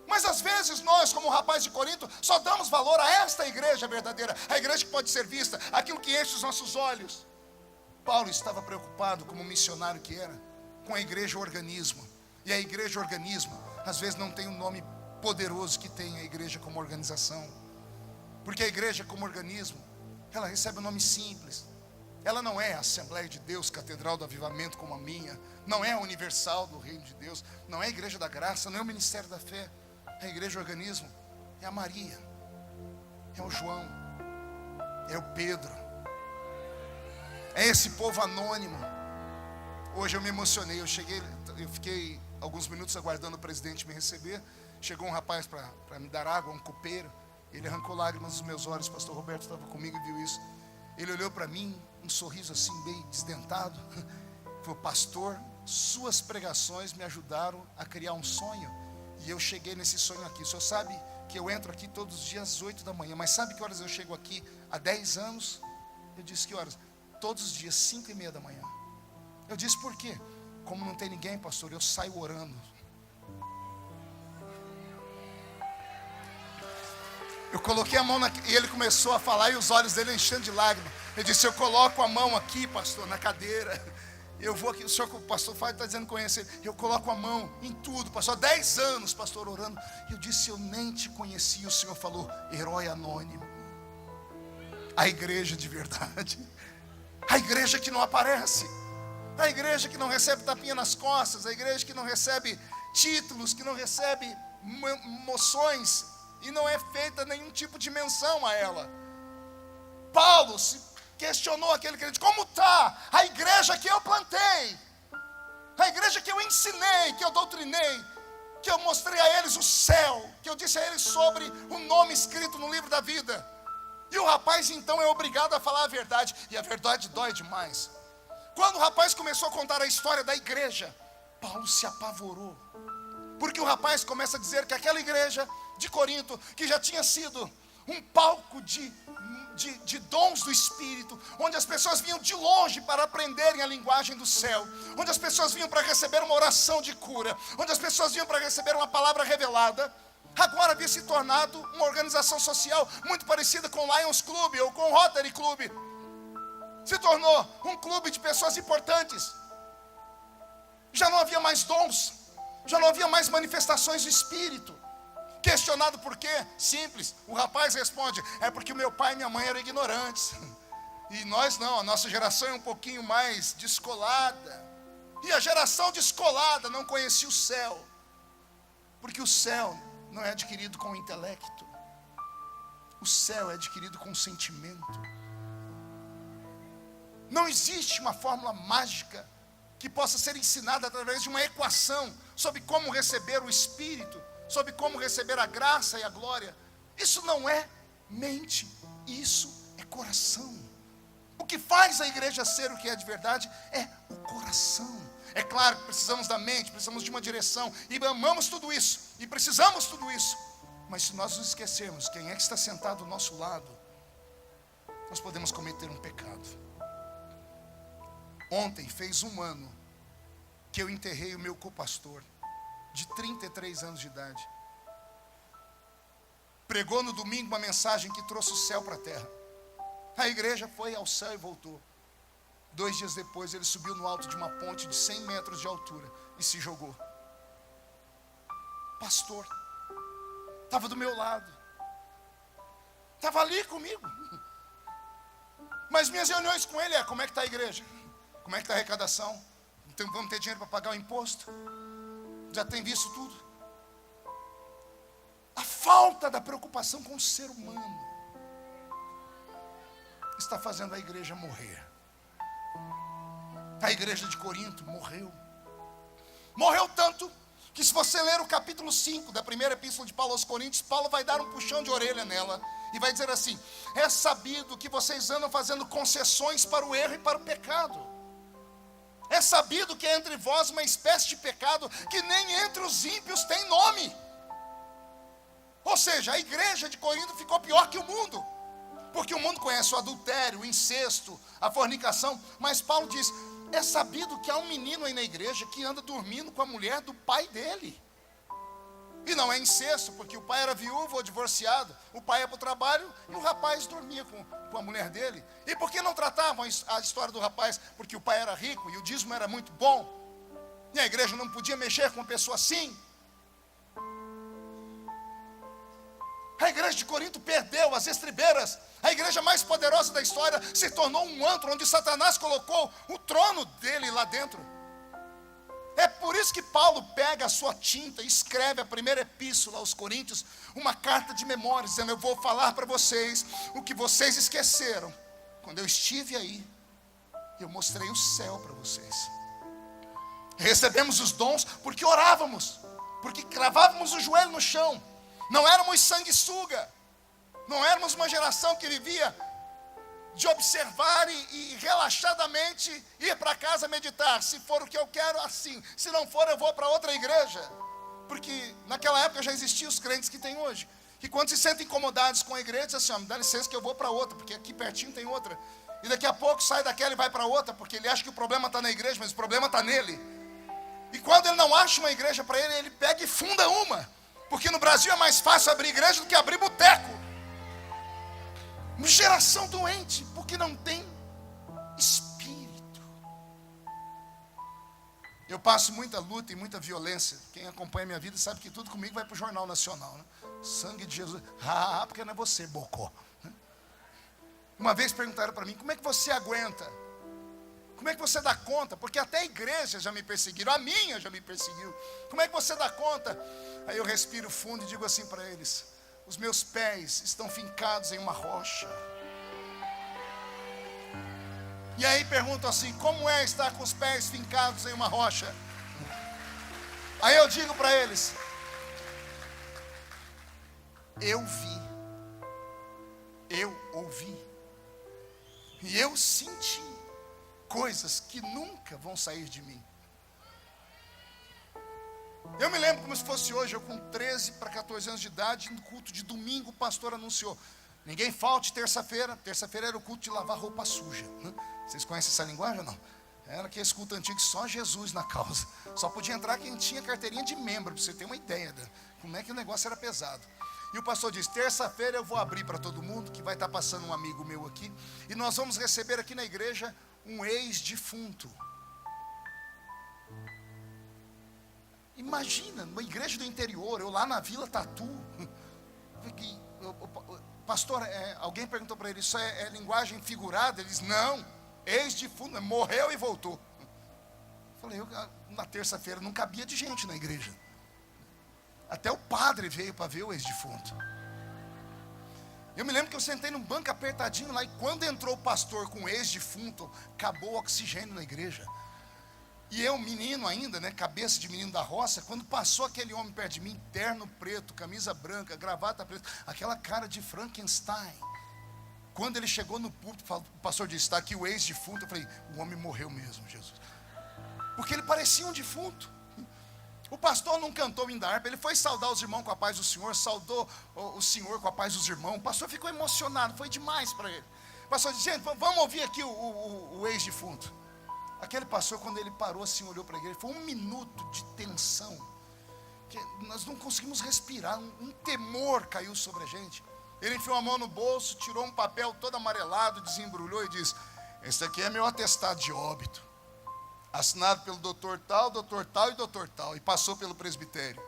Mas às vezes nós, como o rapaz de Corinto, só damos valor a esta igreja verdadeira, a igreja que pode ser vista, aquilo que enche os nossos olhos. Paulo estava preocupado, como missionário que era, com a igreja organismo. E a igreja organismo, às vezes não tem um nome poderoso que tem a igreja como organização. Porque a igreja como organismo, ela recebe um nome simples. Ela não é a Assembleia de Deus, Catedral do Avivamento como a minha, não é a Universal do Reino de Deus, não é a Igreja da Graça, não é o Ministério da Fé. A igreja organismo é a Maria, é o João, é o Pedro, é esse povo anônimo. Hoje eu me emocionei, eu fiquei alguns minutos aguardando o presidente me receber. Chegou um rapaz para me dar água, um copeiro. Ele arrancou lágrimas dos meus olhos. O pastor Roberto estava comigo e viu isso. Ele olhou para mim, um sorriso assim bem desdentado. Falou, pastor, suas pregações me ajudaram a criar um sonho. E eu cheguei nesse sonho aqui. O senhor sabe que eu entro aqui todos os dias às 8 da manhã. Mas sabe que horas eu chego aqui há 10 anos? Eu disse, que horas? Todos os dias, 5:30 da manhã. Eu disse, por quê? Como não tem ninguém, pastor, eu saio orando. Eu coloquei a mão e ele começou a falar e os olhos dele enchendo de lágrimas. Ele disse, eu coloco a mão aqui, pastor, na cadeira. Eu vou aqui, o senhor, o pastor Fábio está dizendo conhecer. Eu coloco a mão em tudo, pastor. 10 anos, pastor, orando. Eu disse, eu nem te conhecia. O senhor falou, herói anônimo. A igreja de verdade. A igreja que não aparece. A igreja que não recebe tapinha nas costas, a igreja que não recebe títulos, que não recebe moções, e não é feita nenhum tipo de menção a ela. Paulo se questionou aquele crente: como está a igreja que eu plantei, a igreja que eu ensinei, que eu doutrinei, que eu mostrei a eles o céu, que eu disse a eles sobre o nome escrito no livro da vida? E o rapaz então é obrigado a falar a verdade, e a verdade dói demais. Quando o rapaz começou a contar a história da igreja, Paulo se apavorou, porque o rapaz começa a dizer que aquela igreja de Corinto, que já tinha sido um palco de dons do Espírito, onde as pessoas vinham de longe para aprenderem a linguagem do céu, onde as pessoas vinham para receber uma oração de cura, onde as pessoas vinham para receber uma palavra revelada, agora havia se tornado uma organização social muito parecida com o Lions Club ou com o Rotary Club. Se tornou um clube de pessoas importantes. Já não havia mais dons, já não havia mais manifestações do Espírito. Questionado por quê? Simples, o rapaz responde: é porque o meu pai e minha mãe eram ignorantes, e nós não, a nossa geração é um pouquinho mais descolada, e a geração descolada não conhecia o céu, porque o céu não é adquirido com o intelecto, o céu é adquirido com o sentimento. Não existe uma fórmula mágica que possa ser ensinada através de uma equação sobre como receber o Espírito, sobre como receber a graça e a glória. Isso não é mente, isso é coração. O que faz a igreja ser o que é de verdade é o coração. É claro que precisamos da mente, precisamos de uma direção, e amamos tudo isso, e precisamos tudo isso. Mas se nós nos esquecermos quem é que está sentado ao nosso lado, nós podemos cometer um pecado. Ontem fez 1 ano que eu enterrei o meu copastor, de 33 anos de idade. Pregou no domingo uma mensagem que trouxe o céu para a terra. A igreja foi ao céu e voltou. 2 dias depois ele subiu no alto de uma ponte de 100 metros de altura e se jogou. Pastor, estava do meu lado, estava ali comigo. Mas minhas reuniões com ele como é que está a igreja? Como é que está a arrecadação? Então vamos ter dinheiro para pagar o imposto? Já tem visto tudo? A falta da preocupação com o ser humano está fazendo a igreja morrer. A igreja de Corinto morreu. Morreu tanto que, se você ler o capítulo 5 da primeira epístola de Paulo aos Coríntios, Paulo vai dar um puxão de orelha nela e vai dizer assim: é sabido que vocês andam fazendo concessões para o erro e para o pecado. É sabido que é entre vós uma espécie de pecado que nem entre os ímpios tem nome. Ou seja, a igreja de Corinto ficou pior que o mundo, porque o mundo conhece o adultério, o incesto, a fornicação. Mas Paulo diz: é sabido que há um menino aí na igreja que anda dormindo com a mulher do pai dele. E não é incesto, porque o pai era viúvo ou divorciado, o pai ia para o trabalho e o rapaz dormia com a mulher dele. E por que não tratavam a história do rapaz? Porque o pai era rico e o dízimo era muito bom, e a igreja não podia mexer com uma pessoa assim. A igreja de Corinto perdeu as estribeiras. A igreja mais poderosa da história se tornou um antro onde Satanás colocou o trono dele lá dentro. É por isso que Paulo pega a sua tinta e escreve a primeira epístola aos Coríntios, uma carta de memória, dizendo: eu vou falar para vocês o que vocês esqueceram. Quando eu estive aí, eu mostrei o céu para vocês. Recebemos os dons porque orávamos, porque cravávamos o joelho no chão. Não éramos sanguessuga, não éramos uma geração que vivia de observar e relaxadamente ir para casa meditar. Se for o que eu quero, assim. Se não for, eu vou para outra igreja. Porque naquela época já existiam os crentes que tem hoje, que quando se sentem incomodados com a igreja, dizem assim: ó, me dá licença que eu vou para outra, porque aqui pertinho tem outra. E daqui a pouco sai daquela e vai para outra, porque ele acha que o problema está na igreja, mas o problema está nele. E quando ele não acha uma igreja para ele, ele pega e funda uma. Porque no Brasil é mais fácil abrir igreja do que abrir boteco. Uma geração doente, porque não tem espírito. Eu passo muita luta e muita violência. Quem acompanha a minha vida sabe que tudo comigo vai para o Jornal Nacional, né? Sangue de Jesus. Porque não é você, bocó. Uma vez perguntaram para mim: como é que você aguenta Como é que você dá conta? Porque até a igreja já me perseguiram, a minha já me perseguiu. Como é que você dá conta? Aí eu respiro fundo e digo assim para eles: os meus pés estão fincados em uma rocha. E aí pergunto assim: como é estar com os pés fincados em uma rocha? Aí eu digo para eles: eu vi, eu ouvi, e eu senti coisas que nunca vão sair de mim. Eu me lembro como se fosse hoje, eu com 13 para 14 anos de idade, no culto de domingo, o pastor anunciou: ninguém falte terça-feira. Terça-feira era o culto de lavar roupa suja. Vocês conhecem essa linguagem ou não? Era aquele culto antigo, só Jesus na causa. Só podia entrar quem tinha carteirinha de membro, para você ter uma ideia de como é que o negócio era pesado. E o pastor disse: terça-feira eu vou abrir para todo mundo, que vai estar passando um amigo meu aqui, e nós vamos receber aqui na igreja um ex-defunto. Imagina, numa igreja do interior, eu lá na Vila Tatu. Pastor, alguém perguntou para ele: isso é linguagem figurada? Ele disse: não, ex-defunto, morreu e voltou. Falei, na terça-feira não cabia de gente na igreja. Até o padre veio para ver o ex-defunto. Eu me lembro que eu sentei num banco apertadinho lá, e quando entrou o pastor com o ex-defunto, acabou o oxigênio na igreja. E eu, menino ainda, né, cabeça de menino da roça, quando passou aquele homem perto de mim, terno preto, camisa branca, gravata preta, aquela cara de Frankenstein. Quando ele chegou no púlpito, o pastor disse: está aqui o ex-defunto. Eu falei: o homem morreu mesmo, Jesus. Porque ele parecia um defunto. O pastor não cantou em harpa, ele foi saudar os irmãos com a paz do Senhor, saudou o Senhor com a paz dos irmãos. O pastor ficou emocionado, foi demais para ele. O pastor disse: gente, vamos ouvir aqui o ex-defunto. Aquele pastor, quando ele parou assim, olhou para a igreja, foi um minuto de tensão, que nós não conseguimos respirar, um temor caiu sobre a gente. Ele enfiou a mão no bolso, tirou um papel todo amarelado, desembrulhou e disse: esse aqui é meu atestado de óbito, assinado pelo doutor tal e doutor tal, e passou pelo presbitério.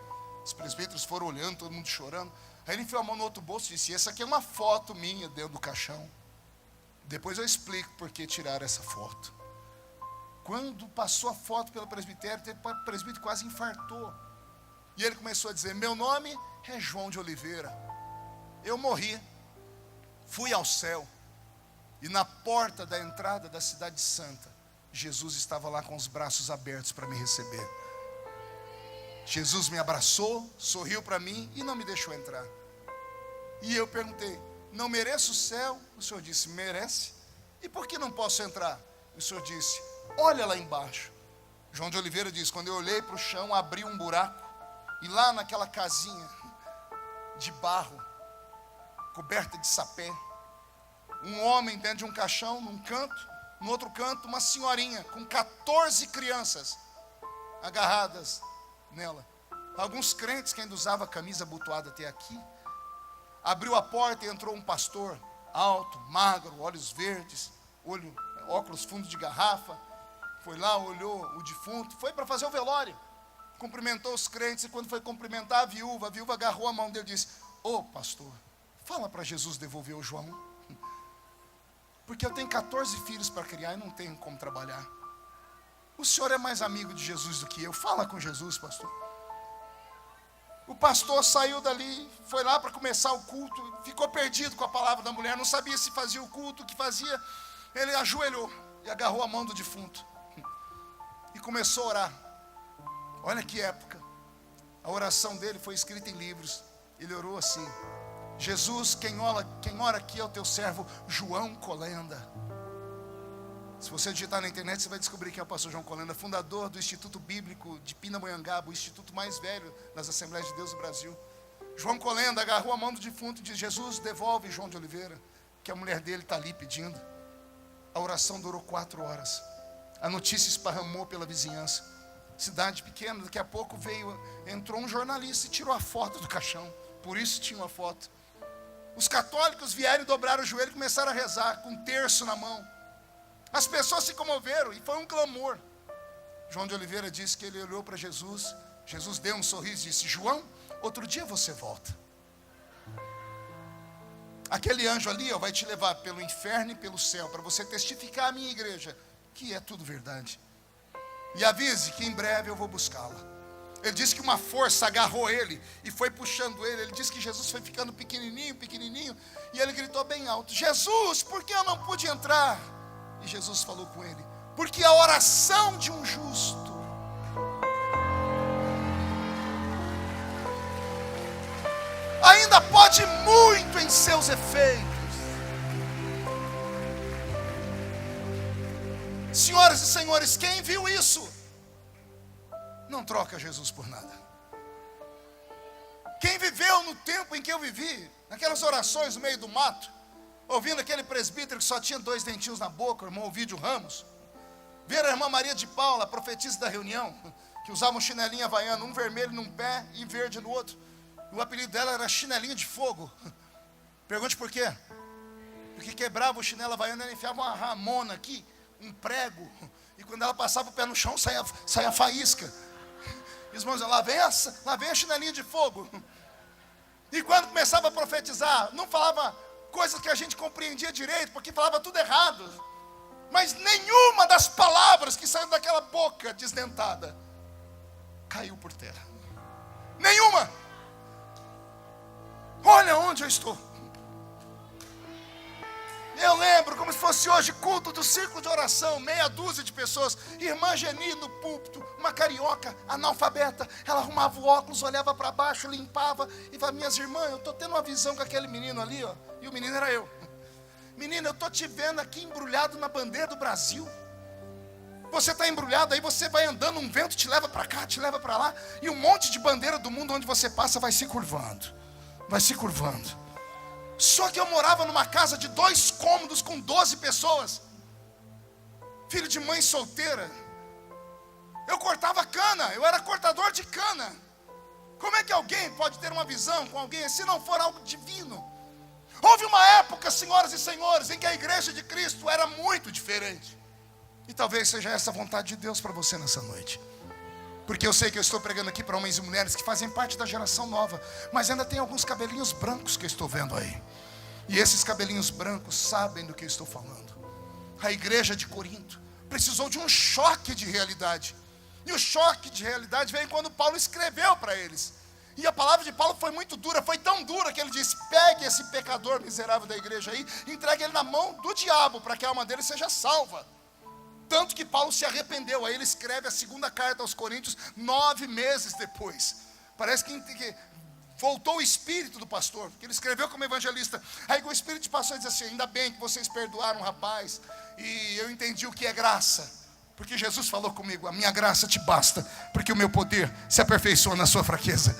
Os presbíteros foram olhando, todo mundo chorando. Aí ele enfiou a mão no outro bolso e disse: essa aqui é uma foto minha dentro do caixão. Depois eu explico por que tiraram essa foto. Quando passou a foto pelo presbitério, o presbítero quase infartou. E ele começou a dizer: meu nome é João de Oliveira. Eu morri, fui ao céu, e na porta da entrada da cidade santa, Jesus estava lá com os braços abertos para me receber. Jesus me abraçou, sorriu para mim e não me deixou entrar. E eu perguntei: não mereço o céu? O Senhor disse: merece. E por que não posso entrar? O Senhor disse: olha lá embaixo. João de Oliveira diz: quando eu olhei para o chão, abri um buraco, e lá naquela casinha de barro, coberta de sapé, um homem dentro de um caixão, num canto, no outro canto, uma senhorinha com 14 crianças agarradas nela. Alguns crentes que ainda usavam a camisa abotoada até aqui. Abriu a porta e entrou um pastor, alto, magro, olhos verdes, óculos fundos de garrafa. Foi lá, olhou o defunto, foi para fazer o velório. Cumprimentou os crentes, e quando foi cumprimentar a viúva agarrou a mão dele e disse: ô pastor, fala para Jesus devolver o João, porque eu tenho 14 filhos para criar e não tenho como trabalhar. O senhor é mais amigo de Jesus do que eu, fala com Jesus, pastor. O pastor saiu dali, foi lá para começar o culto, ficou perdido com a palavra da mulher, não sabia se fazia o culto, o que fazia. Ele ajoelhou e agarrou a mão do defunto e começou a orar. Olha que época. A oração dele foi escrita em livros. Ele orou assim: Jesus, quem ora aqui é o teu servo João Colenda. Se você digitar na internet, você vai descobrir quem é o pastor João Colenda, fundador do Instituto Bíblico de Pindamonhangaba, o instituto mais velho das Assembleias de Deus do Brasil. João Colenda agarrou a mão do defunto e disse: Jesus, devolve João de Oliveira, que a mulher dele está ali pedindo. A oração durou 4 horas. A notícia esparramou pela vizinhança. Cidade pequena, daqui a pouco entrou um jornalista e tirou a foto do caixão. Por isso tinha uma foto. Os católicos vieram e dobraram o joelho e começaram a rezar, com um terço na mão. As pessoas se comoveram e foi um clamor. João de Oliveira disse que ele olhou para Jesus. Jesus deu um sorriso e disse: João, outro dia você volta. Aquele anjo ali vai te levar pelo inferno e pelo céu, para você testificar à minha igreja que é tudo verdade. E avise que em breve eu vou buscá-la. Ele disse que uma força agarrou ele e foi puxando ele. Ele disse que Jesus foi ficando pequenininho, pequenininho. E ele gritou bem alto: Jesus, por que eu não pude entrar? E Jesus falou com ele: porque a oração de um justo ainda pode muito em seus efeitos. Senhoras e senhores, quem viu isso não troca Jesus por nada. Quem viveu no tempo em que eu vivi, naquelas orações no meio do mato, ouvindo aquele presbítero que só tinha 2 dentinhos na boca, o irmão Ovídio Ramos, ver a irmã Maria de Paula, a profetisa da reunião, que usava um chinelinho havaiano, um vermelho num pé e verde no outro. O apelido dela era chinelinho de fogo. Pergunte por quê? Porque quebrava o chinelo havaiano, ela enfiava uma ramona aqui, um prego, e quando ela passava o pé no chão, saia faísca. E os irmãos diziam: lá vem a chinelinha de fogo. E quando começava a profetizar, não falava coisas que a gente compreendia direito, porque falava tudo errado. Mas nenhuma das palavras que saíram daquela boca desdentada caiu por terra. Nenhuma. Olha onde eu estou. Eu lembro como se fosse hoje culto do círculo de oração, meia dúzia de pessoas, irmã Geni no púlpito, uma carioca, analfabeta, ela arrumava o óculos, olhava para baixo, limpava e falava: minhas irmãs, eu estou tendo uma visão com aquele menino ali, ó. E o menino era eu. Menina, eu estou te vendo aqui embrulhado na bandeira do Brasil. Você está embrulhado, aí você vai andando, um vento te leva para cá, te leva para lá, e um monte de bandeira do mundo onde você passa vai se curvando. Vai se curvando. Só que eu morava numa casa de 2 cômodos com 12 pessoas. Filho de mãe solteira. Eu cortava cana, eu era cortador de cana. Como é que alguém pode ter uma visão com alguém se não for algo divino? Houve uma época, senhoras e senhores, em que a igreja de Cristo era muito diferente. E talvez seja essa a vontade de Deus para você nessa noite. Porque eu sei que eu estou pregando aqui para homens e mulheres que fazem parte da geração nova, mas ainda tem alguns cabelinhos brancos que eu estou vendo aí. E esses cabelinhos brancos sabem do que eu estou falando. A igreja de Corinto precisou de um choque de realidade. E o choque de realidade veio quando Paulo escreveu para eles. E a palavra de Paulo foi muito dura, foi tão dura que ele disse: pegue esse pecador miserável da igreja aí, entregue ele na mão do diabo, para que a alma dele seja salva. Tanto que Paulo se arrependeu. Aí ele escreve a 2ª carta aos Coríntios 9 meses depois. Parece que voltou o espírito do pastor, que ele escreveu como evangelista. Aí o espírito passou e disse assim: ainda bem que vocês perdoaram o rapaz, e eu entendi o que é graça, porque Jesus falou comigo: a minha graça te basta, porque o meu poder se aperfeiçoa na sua fraqueza.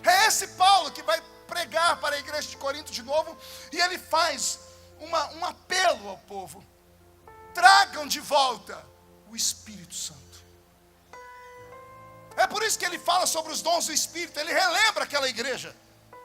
É esse Paulo que vai pregar para a igreja de Corinto de novo, e ele faz um apelo ao povo: tragam de volta o Espírito Santo. É por isso que ele fala sobre os dons do Espírito. Ele relembra aquela igreja.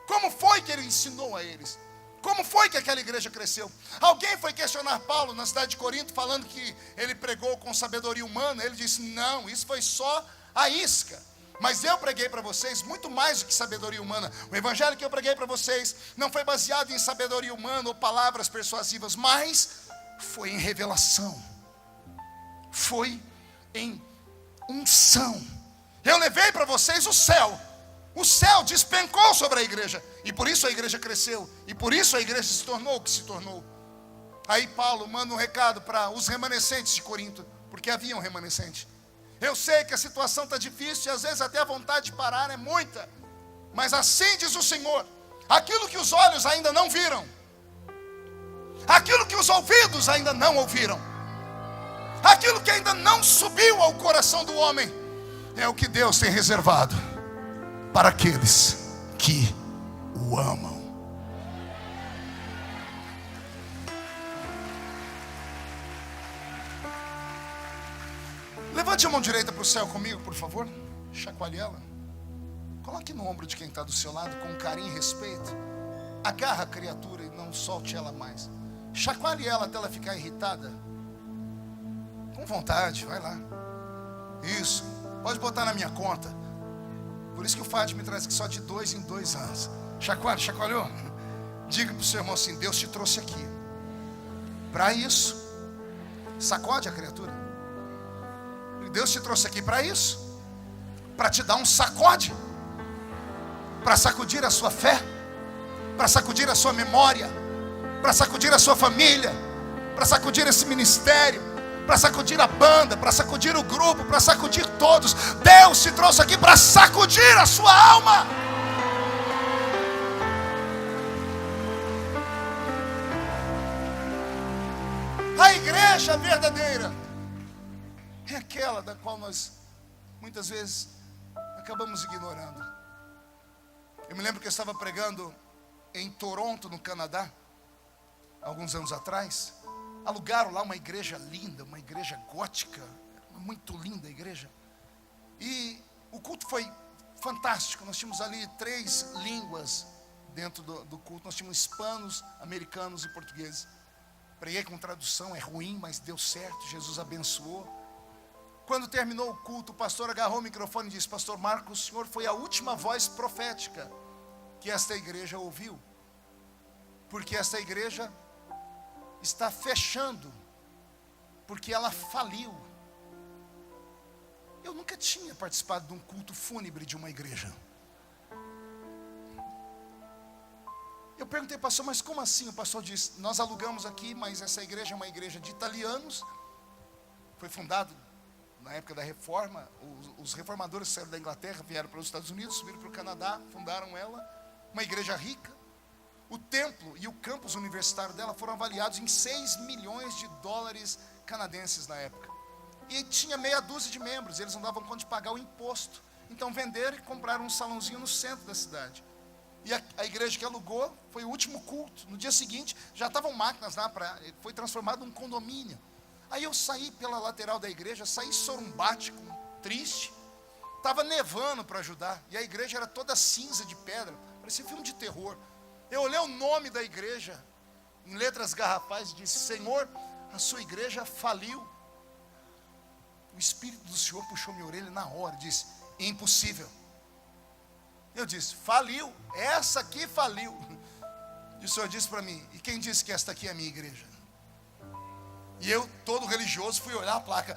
Como foi que ele ensinou a eles? Como foi que aquela igreja cresceu? Alguém foi questionar Paulo na cidade de Corinto, falando que ele pregou com sabedoria humana. Ele disse: não, isso foi só a isca. Mas eu preguei para vocês muito mais do que sabedoria humana. O evangelho que eu preguei para vocês não foi baseado em sabedoria humana ou palavras persuasivas, mas foi em revelação, foi em unção. Eu levei para vocês o céu despencou sobre a igreja, e por isso a igreja cresceu, e por isso a igreja se tornou o que se tornou. Aí Paulo manda um recado para os remanescentes de Corinto, porque havia um remanescente. Eu sei que a situação está difícil, e às vezes até a vontade de parar é muita, mas assim diz o Senhor: aquilo que os olhos ainda não viram, aquilo que os ouvidos ainda não ouviram, aquilo que ainda não subiu ao coração do homem, é o que Deus tem reservado para aqueles que o amam. Levante a mão direita para o céu comigo, por favor. Chacoalhe ela. Coloque no ombro de quem está do seu lado com carinho e respeito. Agarra a criatura e não solte ela mais. Chacoalhe ela até ela ficar irritada. Com vontade, vai lá. Isso, pode botar na minha conta. Por isso que o Fátima me traz aqui só de 2 em 2 anos. Chacoalhou? Diga para o seu irmão assim: Deus te trouxe aqui para isso. Sacode a criatura. Deus te trouxe aqui para isso, para te dar um sacode, para sacudir a sua fé, para sacudir a sua memória, para sacudir a sua família, para sacudir esse ministério, para sacudir a banda, para sacudir o grupo, para sacudir todos. Deus te trouxe aqui para sacudir a sua alma. A igreja verdadeira é aquela da qual nós muitas vezes acabamos ignorando. Eu me lembro que eu estava pregando em Toronto, no Canadá, alguns anos atrás. Alugaram lá uma igreja linda, uma igreja gótica, muito linda a igreja. E o culto foi fantástico. Nós tínhamos ali 3 línguas dentro do culto. Nós tínhamos hispanos, americanos e portugueses. Preguei com tradução, é ruim, mas deu certo, Jesus abençoou. Quando terminou o culto, o pastor agarrou o microfone e disse: Pastor Marcos, o senhor foi a última voz profética que esta igreja ouviu, porque esta igreja está fechando, porque ela faliu. Eu nunca tinha participado de um culto fúnebre de uma igreja. Eu perguntei, pastor, mas como assim? O pastor disse: nós alugamos aqui, mas essa igreja é uma igreja de italianos. Foi fundado na época da reforma. Os reformadores saíram da Inglaterra, vieram para os Estados Unidos, subiram para o Canadá, fundaram ela. Uma igreja rica. O templo e o campus universitário dela foram avaliados em 6 milhões de dólares canadenses na época. E tinha meia dúzia de membros, eles não davam conta de pagar o imposto. Então venderam e compraram um salãozinho no centro da cidade. E a igreja que alugou foi o último culto. No dia seguinte, já estavam máquinas lá, foi transformado num condomínio. Aí eu saí pela lateral da igreja, saí sorumbático, triste. Estava nevando para ajudar. E a igreja era toda cinza de pedra, parecia filme de terror. Eu olhei o nome da igreja, em letras garrafais, e disse: Senhor, a sua igreja faliu. O Espírito do Senhor puxou minha orelha na hora, disse: impossível. Eu disse: faliu, essa aqui faliu. E o Senhor disse para mim: e quem disse que esta aqui é a minha igreja? E eu, todo religioso, fui olhar a placa.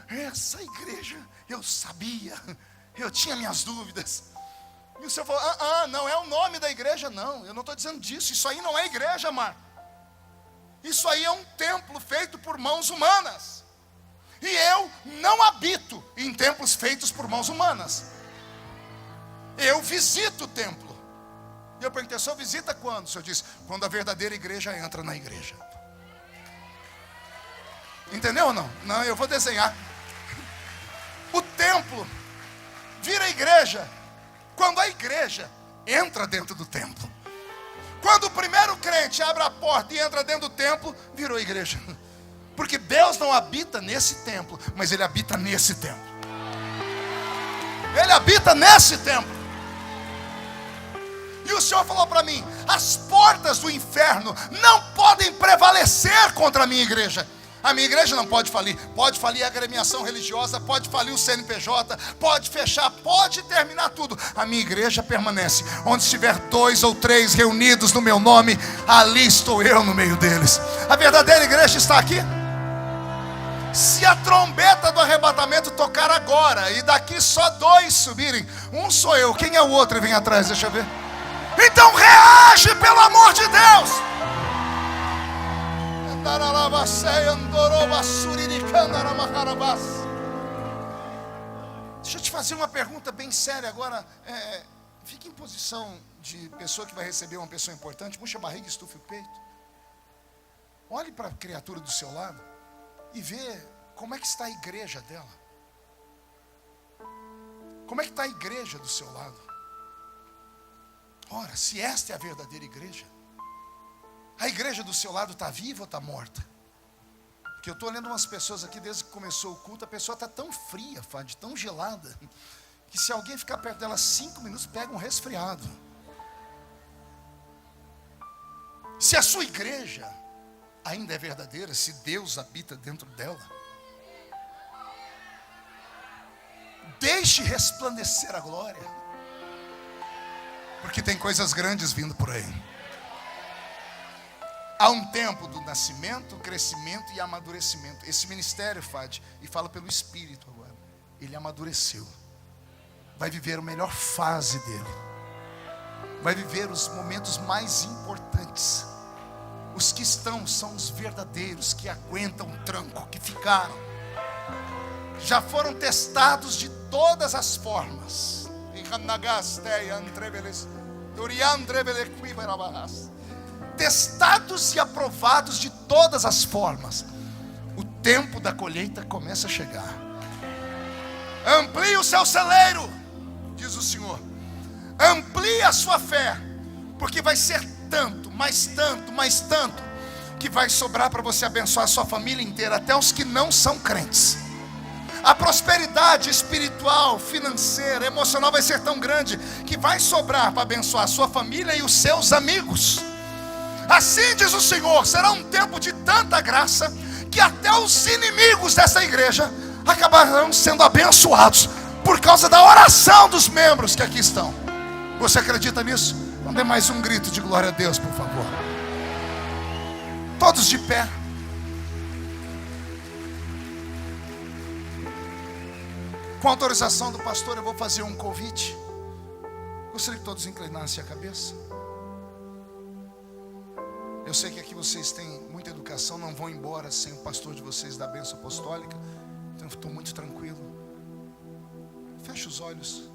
Essa igreja, eu sabia, eu tinha minhas dúvidas. E o Senhor falou: não é o nome da igreja, não. Eu não estou dizendo disso, isso aí não é igreja, Marco. Isso aí é um templo feito por mãos humanas. E eu não habito em templos feitos por mãos humanas. Eu visito o templo. E eu perguntei: o senhor visita quando? O senhor disse: quando a verdadeira igreja entra na igreja. Entendeu ou não? Não, eu vou desenhar. O templo vira igreja quando a igreja entra dentro do templo. Quando o primeiro crente abre a porta e entra dentro do templo, virou igreja. Porque Deus não habita nesse templo, mas Ele habita nesse templo. Ele habita nesse templo. E o Senhor falou para mim: as portas do inferno não podem prevalecer contra a minha igreja. A minha igreja não pode falir. Pode falir a agremiação religiosa, pode falir o CNPJ, pode fechar, pode terminar tudo. A minha igreja permanece. Onde estiver 2 ou 3 reunidos no meu nome, ali estou eu no meio deles. A verdadeira igreja está aqui. Se a trombeta do arrebatamento tocar agora e daqui só 2 subirem, um sou eu, quem é o outro? E vem atrás, deixa eu ver. Então reage, pelo amor de Deus. Deixa eu te fazer uma pergunta bem séria agora. Fique em posição de pessoa que vai receber uma pessoa importante. Puxa a barriga, estufe o peito. Olhe para a criatura do seu lado e vê como é que está a igreja dela. Como é que está a igreja do seu lado? Ora, se esta é a verdadeira igreja, a igreja do seu lado está viva ou está morta? Porque eu estou olhando umas pessoas aqui desde que começou o culto, a pessoa está tão fria, Fábio, tão gelada, que se alguém ficar perto dela 5 minutos, pega um resfriado. Se a sua igreja ainda é verdadeira, se Deus habita dentro dela, deixe resplandecer a glória, porque tem coisas grandes vindo por aí. Há um tempo do nascimento, crescimento e amadurecimento. Esse ministério, Fad, e fala pelo Espírito agora, ele amadureceu. Vai viver a melhor fase dele. Vai viver os momentos mais importantes. Os que estão são os verdadeiros, que aguentam o tranco, que ficaram. Já foram testados de todas as formas. Testados e aprovados de todas as formas. O tempo da colheita começa a chegar. Amplie o seu celeiro, diz o Senhor. Amplie a sua fé, porque vai ser tanto, mais tanto, mais tanto, que vai sobrar para você abençoar a sua família inteira, até os que não são crentes. A prosperidade espiritual, financeira, emocional vai ser tão grande que vai sobrar para abençoar a sua família e os seus amigos. Assim diz o Senhor, será um tempo de tanta graça que até os inimigos dessa igreja acabarão sendo abençoados por causa da oração dos membros que aqui estão. Você acredita nisso? Então dê mais um grito de glória a Deus, por favor. Todos de pé. Com autorização do pastor, eu vou fazer um convite. Gostaria que todos inclinassem a cabeça. Eu sei que aqui vocês têm muita educação, não vão embora sem o pastor de vocês da bênção apostólica. Então eu estou muito tranquilo. Feche os olhos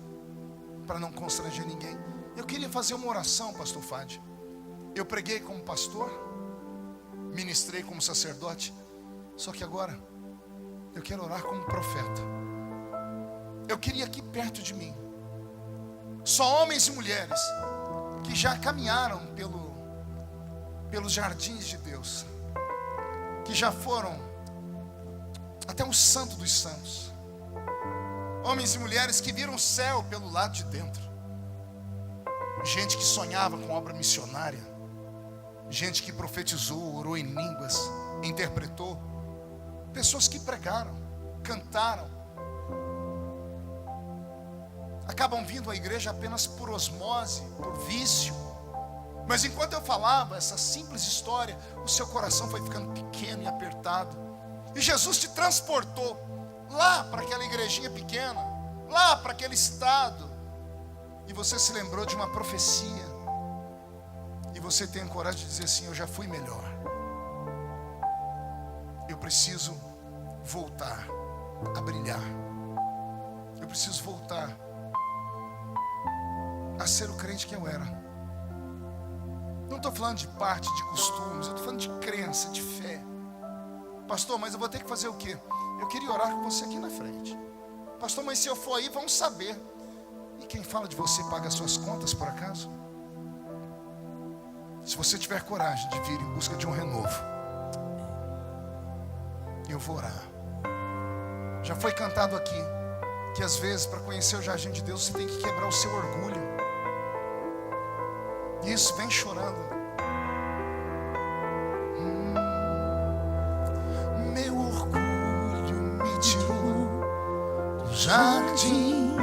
para não constranger ninguém. Eu queria fazer uma oração, pastor Fad. Eu preguei como pastor, ministrei como sacerdote, só que agora eu quero orar como profeta. Eu queria aqui perto de mim só homens e mulheres que já caminharam pelos jardins de Deus, que já foram até o santo dos santos, homens e mulheres que viram o céu pelo lado de dentro, gente que sonhava com obra missionária, gente que profetizou, orou em línguas, interpretou, pessoas que pregaram, cantaram, acabam vindo à igreja apenas por osmose, por vício. Mas enquanto eu falava essa simples história, o seu coração foi ficando pequeno e apertado. E Jesus te transportou lá para aquela igrejinha pequena, lá para aquele estado. E você se lembrou de uma profecia. E você tem a coragem de dizer assim: eu já fui melhor. Eu preciso voltar a brilhar. Eu preciso voltar a ser o crente que eu era. Não estou falando de parte, de costumes, eu estou falando de crença, de fé. Pastor, mas eu vou ter que fazer o quê? Eu queria orar com você aqui na frente. Pastor, mas se eu for aí, vão saber. E quem fala de você paga as suas contas, por acaso? Se você tiver coragem de vir em busca de um renovo, eu vou orar. Já foi cantado aqui que às vezes para conhecer o jardim de Deus você tem que quebrar o seu orgulho. Isso, vem chorando. Meu orgulho me tirou do jardim,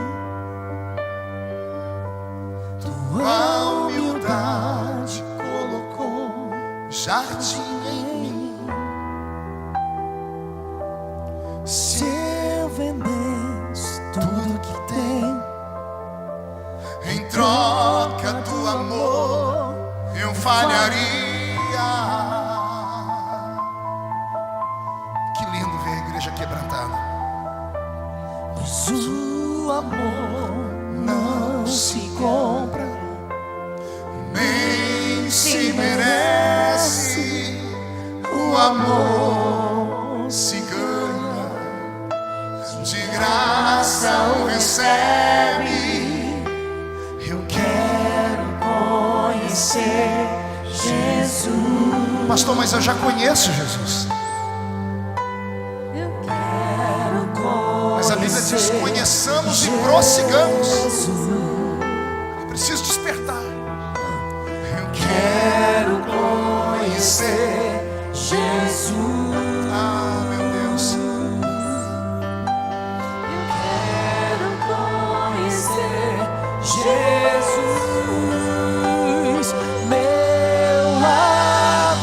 tua humildade colocou jardim em mim. Se eu vendesse tudo que tem em troca do amor, eu falharia. Que lindo ver a igreja quebrantada. Pois o amor não se compra, nem se merece. O amor se ganha, de graça o recebe. Jesus. Pastor, mas eu já conheço Jesus. Eu quero conhecer. Mas a Bíblia diz: conheçamos e prossigamos. Eu preciso despertar. Eu quero conhecer Jesus. Ah, meu Deus. Eu quero conhecer Jesus. Meu amado.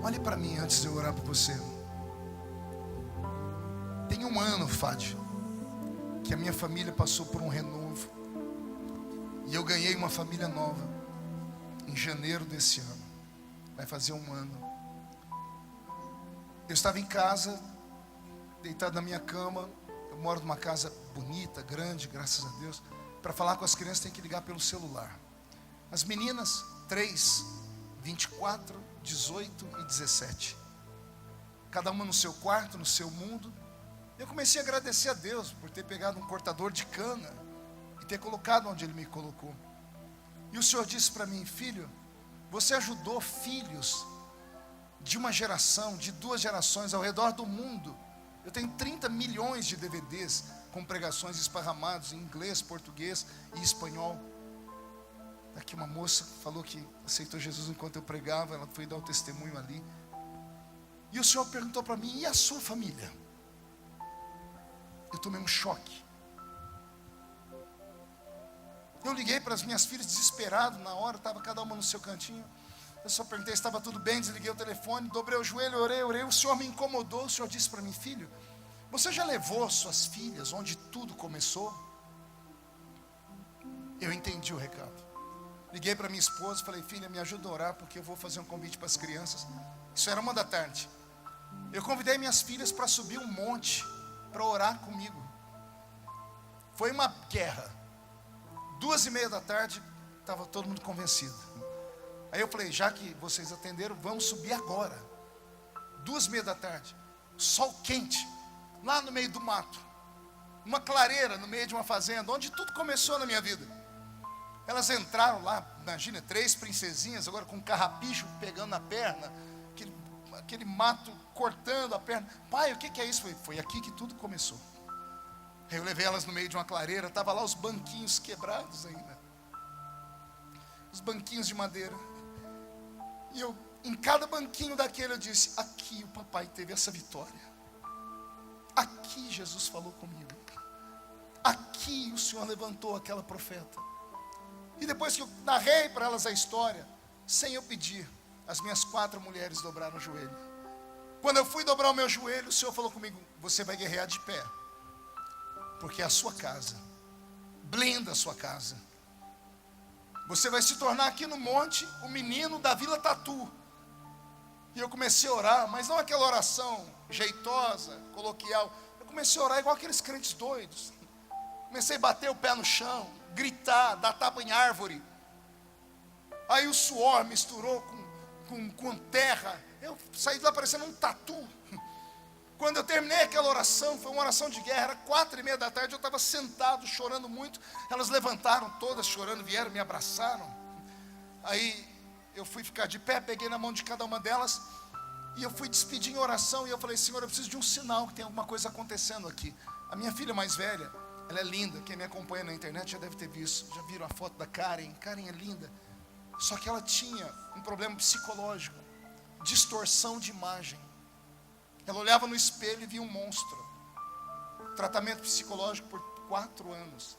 Olhe para mim antes de eu orar por você. Tem um ano, Fádio, que a minha família passou por um renovo. E eu ganhei uma família nova em janeiro desse ano. Vai fazer um ano. Eu estava em casa, deitado na minha cama. Eu moro numa casa bonita, grande, graças a Deus. Para falar com as crianças tem que ligar pelo celular. As meninas, 3, 24, 18 e 17. Cada uma no seu quarto, no seu mundo. Eu comecei a agradecer a Deus por ter pegado um cortador de cana e ter colocado onde Ele me colocou. E o Senhor disse para mim: filho, você ajudou filhos de uma geração, de 2 gerações ao redor do mundo. Eu tenho 30 milhões de DVDs com pregações esparramados em inglês, português e espanhol. Aqui uma moça falou que aceitou Jesus enquanto eu pregava, ela foi dar o testemunho ali. E o Senhor perguntou para mim: e a sua família? Eu tomei um choque. Eu liguei para as minhas filhas desesperado na hora, estava cada uma no seu cantinho. Eu só perguntei se estava tudo bem, desliguei o telefone, dobrei o joelho, orei. O Senhor me incomodou. O Senhor disse para mim: filho, você já levou suas filhas onde tudo começou? Eu entendi o recado. Liguei para minha esposa e falei: filha, me ajuda a orar, porque eu vou fazer um convite para as crianças. Isso era 1 da tarde. Eu convidei minhas filhas para subir um monte, para orar comigo. Foi uma guerra. 2:30 da tarde, estava todo mundo convencido. Aí eu falei: já que vocês atenderam, vamos subir agora. 2:30 da tarde, sol quente, lá no meio do mato, uma clareira no meio de uma fazenda, onde tudo começou na minha vida. Elas entraram lá, imagina, 3 princesinhas, agora com carrapicho pegando na perna, aquele mato cortando a perna. Pai, o que é isso? Foi aqui que tudo começou. Aí eu levei elas no meio de uma clareira, estava lá os banquinhos quebrados ainda, os banquinhos de madeira. E eu, em cada banquinho daquele, eu disse: aqui o papai teve essa vitória. Aqui Jesus falou comigo. Aqui o Senhor levantou aquela profeta. E depois que eu narrei para elas a história, sem eu pedir, as minhas 4 mulheres dobraram o joelho. Quando eu fui dobrar o meu joelho, o Senhor falou comigo: você vai guerrear de pé, porque é a sua casa. Blinda a sua casa. Você vai se tornar aqui no monte o menino da Vila Tatu. E eu comecei a orar, mas não aquela oração jeitosa, coloquial. Eu comecei a orar igual aqueles crentes doidos. Comecei a bater o pé no chão, gritar, dar tapa em árvore. Aí o suor misturou com terra. Eu saí de lá parecendo um tatu. Quando eu terminei aquela oração, foi uma oração de guerra, era 4:30 da tarde, eu estava sentado, chorando muito. Elas levantaram todas chorando, vieram, me abraçaram. Aí eu fui ficar de pé, peguei na mão de cada uma delas, e eu fui despedir em oração, e eu falei: Senhor, eu preciso de um sinal que tem alguma coisa acontecendo aqui. A minha filha mais velha, ela é linda, quem me acompanha na internet já deve ter visto, já viram a foto da Karen. Karen é linda, só que ela tinha um problema psicológico, distorção de imagem. Ela olhava no espelho e via um monstro. Tratamento psicológico por 4 anos.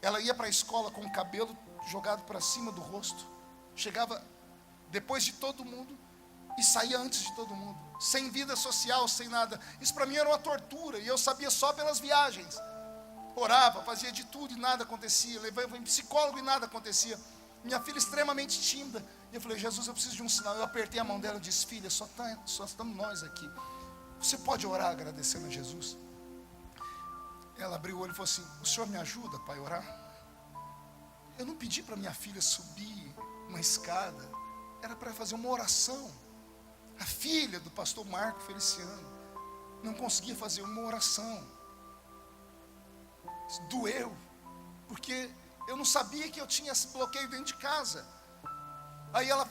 Ela ia para a escola com o cabelo jogado para cima do rosto. Chegava depois de todo mundo e saía antes de todo mundo. Sem vida social, sem nada. Isso para mim era uma tortura, e eu sabia só pelas viagens. Orava, fazia de tudo e nada acontecia. Levava em psicólogo e nada acontecia. Minha filha extremamente tímida. E eu falei: Jesus, eu preciso de um sinal. Eu apertei a mão dela e disse: filha, só estamos nós aqui. Você pode orar agradecendo a Jesus? Ela abriu o olho e falou assim: o senhor me ajuda, pai, a orar? Eu não pedi para minha filha subir uma escada. Era para fazer uma oração. A filha do pastor Marco Feliciano não conseguia fazer uma oração. Isso doeu, porque eu não sabia que eu tinha esse bloqueio dentro de casa. Aí ela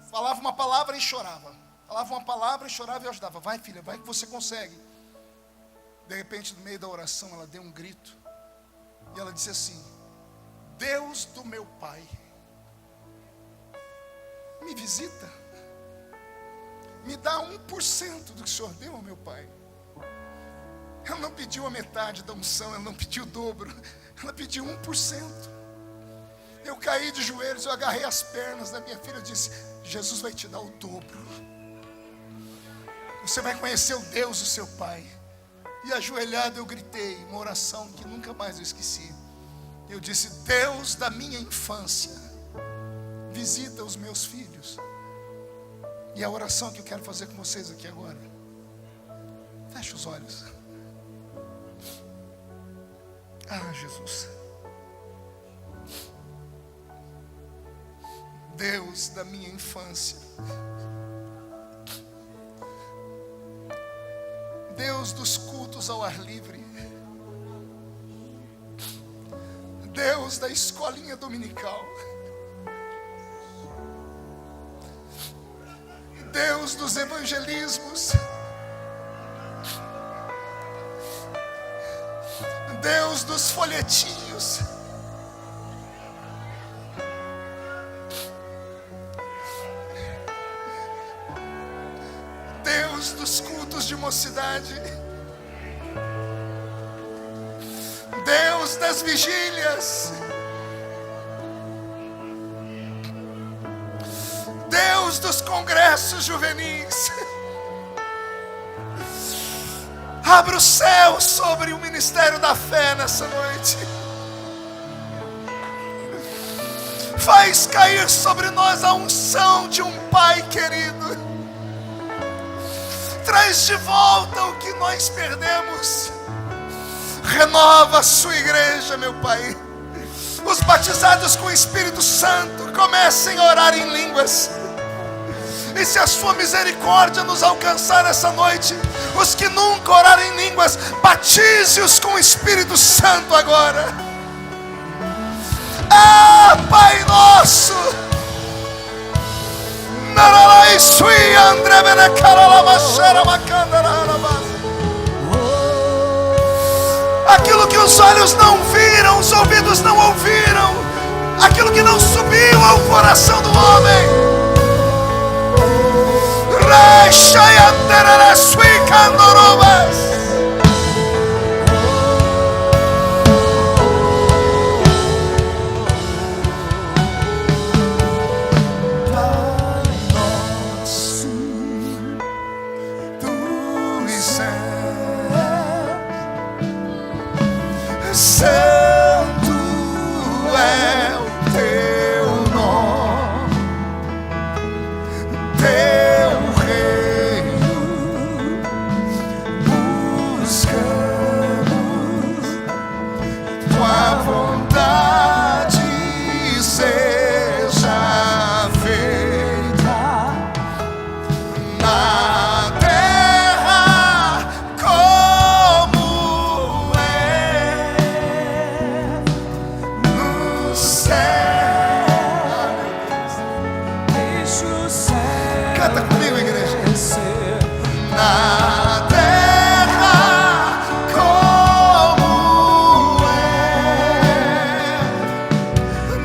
falava uma palavra e chorava. Falava uma palavra e chorava e eu ajudava. Vai, filha, vai que você consegue. De repente, no meio da oração, ela deu um grito. E ela disse assim: Deus do meu pai, me visita. Me dá 1% do que o Senhor deu ao meu pai. Ela não pediu a metade da unção, ela não pediu o dobro. Ela pediu 1%. Eu caí de joelhos, eu agarrei as pernas da minha filha e disse: Jesus vai te dar o dobro. Você vai conhecer o Deus do seu pai. E ajoelhado eu gritei uma oração que nunca mais eu esqueci. Eu disse: Deus da minha infância, visita os meus filhos. E a oração que eu quero fazer com vocês aqui agora. Feche os olhos. Ah, Jesus. Deus da minha infância. Deus dos cultos ao ar livre. Deus da escolinha dominical. Deus dos evangelismos. Deus dos folhetinhos. Deus dos cultos de mocidade. Deus das vigílias. Deus dos congressos juvenis. Abra o céu sobre o ministério da fé nessa noite. Faz cair sobre nós a unção de um Pai querido. Traz de volta o que nós perdemos. Renova a sua igreja, meu Pai. Os batizados com o Espírito Santo comecem a orar em línguas. E se a sua misericórdia nos alcançar essa noite, os que nunca oraram em línguas, batize-os com o Espírito Santo agora. Ah, Pai nosso. Aquilo que os olhos não viram, os ouvidos não ouviram, aquilo que não subiu ao coração do homem. Santo é o teu nome, teu reino buscamos, tua vontade seja feita na terra como no céu. Deixa o céu. Canta comigo, igreja. Na terra como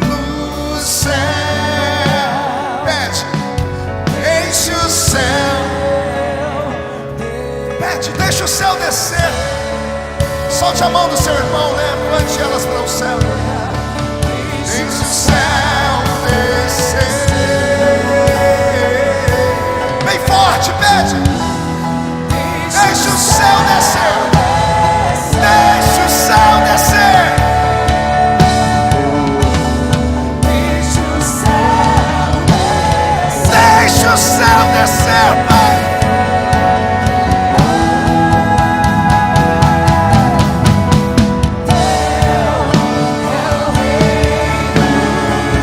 no céu. Pede, enche o céu. Pede, deixa o céu descer. Solte a mão do seu irmão, levante elas para o céu. Deixa o céu descer. Bem forte, pede. Deixa o céu descer. Deixa o céu descer. Deixa o céu descer. Deixa o céu descer, Pai.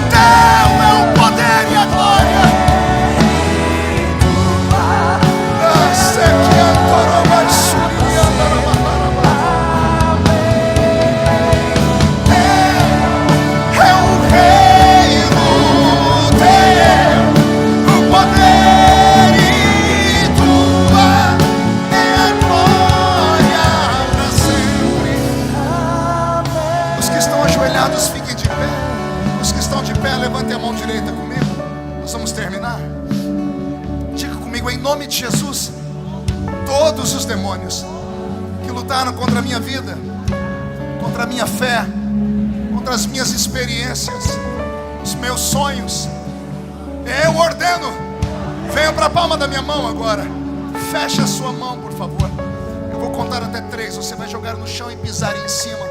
Teu é o poder e a glória. Nossa, que adorava Shuri, adorava. É o reino teu, o poder e tua é a glória para sempre. Os que estão ajoelhados, fiquem de pé. Os que estão de pé, levantem a mão direita comigo. Nós vamos terminar. Diga comigo, em nome de Jesus, todos os demônios que lutaram contra a minha vida, contra a minha fé, contra as minhas experiências, os meus sonhos. Eu ordeno. Venha para a palma da minha mão agora. Feche a sua mão, por favor. Eu vou contar até 3. Você vai jogar no chão e pisar em cima.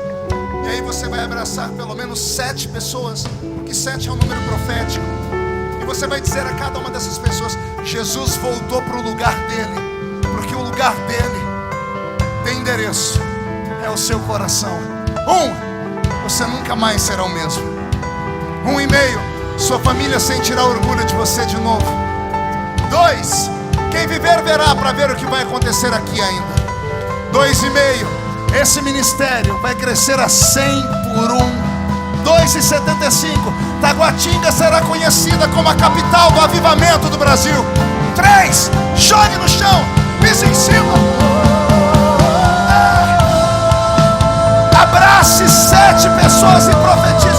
E aí você vai abraçar pelo menos 7 pessoas, porque 7 é um número profético. E você vai dizer a cada uma dessas pessoas: Jesus voltou para o lugar dele, porque o lugar dele tem endereço, é o seu coração. 1, você nunca mais será o mesmo. 1,5, sua família sentirá orgulho de você de novo. 2, quem viver verá para ver o que vai acontecer aqui ainda. 2,5, esse ministério vai crescer a 100 por 1. 2,75, Taguatinga será conhecida como a capital do avivamento do Brasil. 3, jogue no chão, pise em cima. Abrace 7 pessoas e profetize.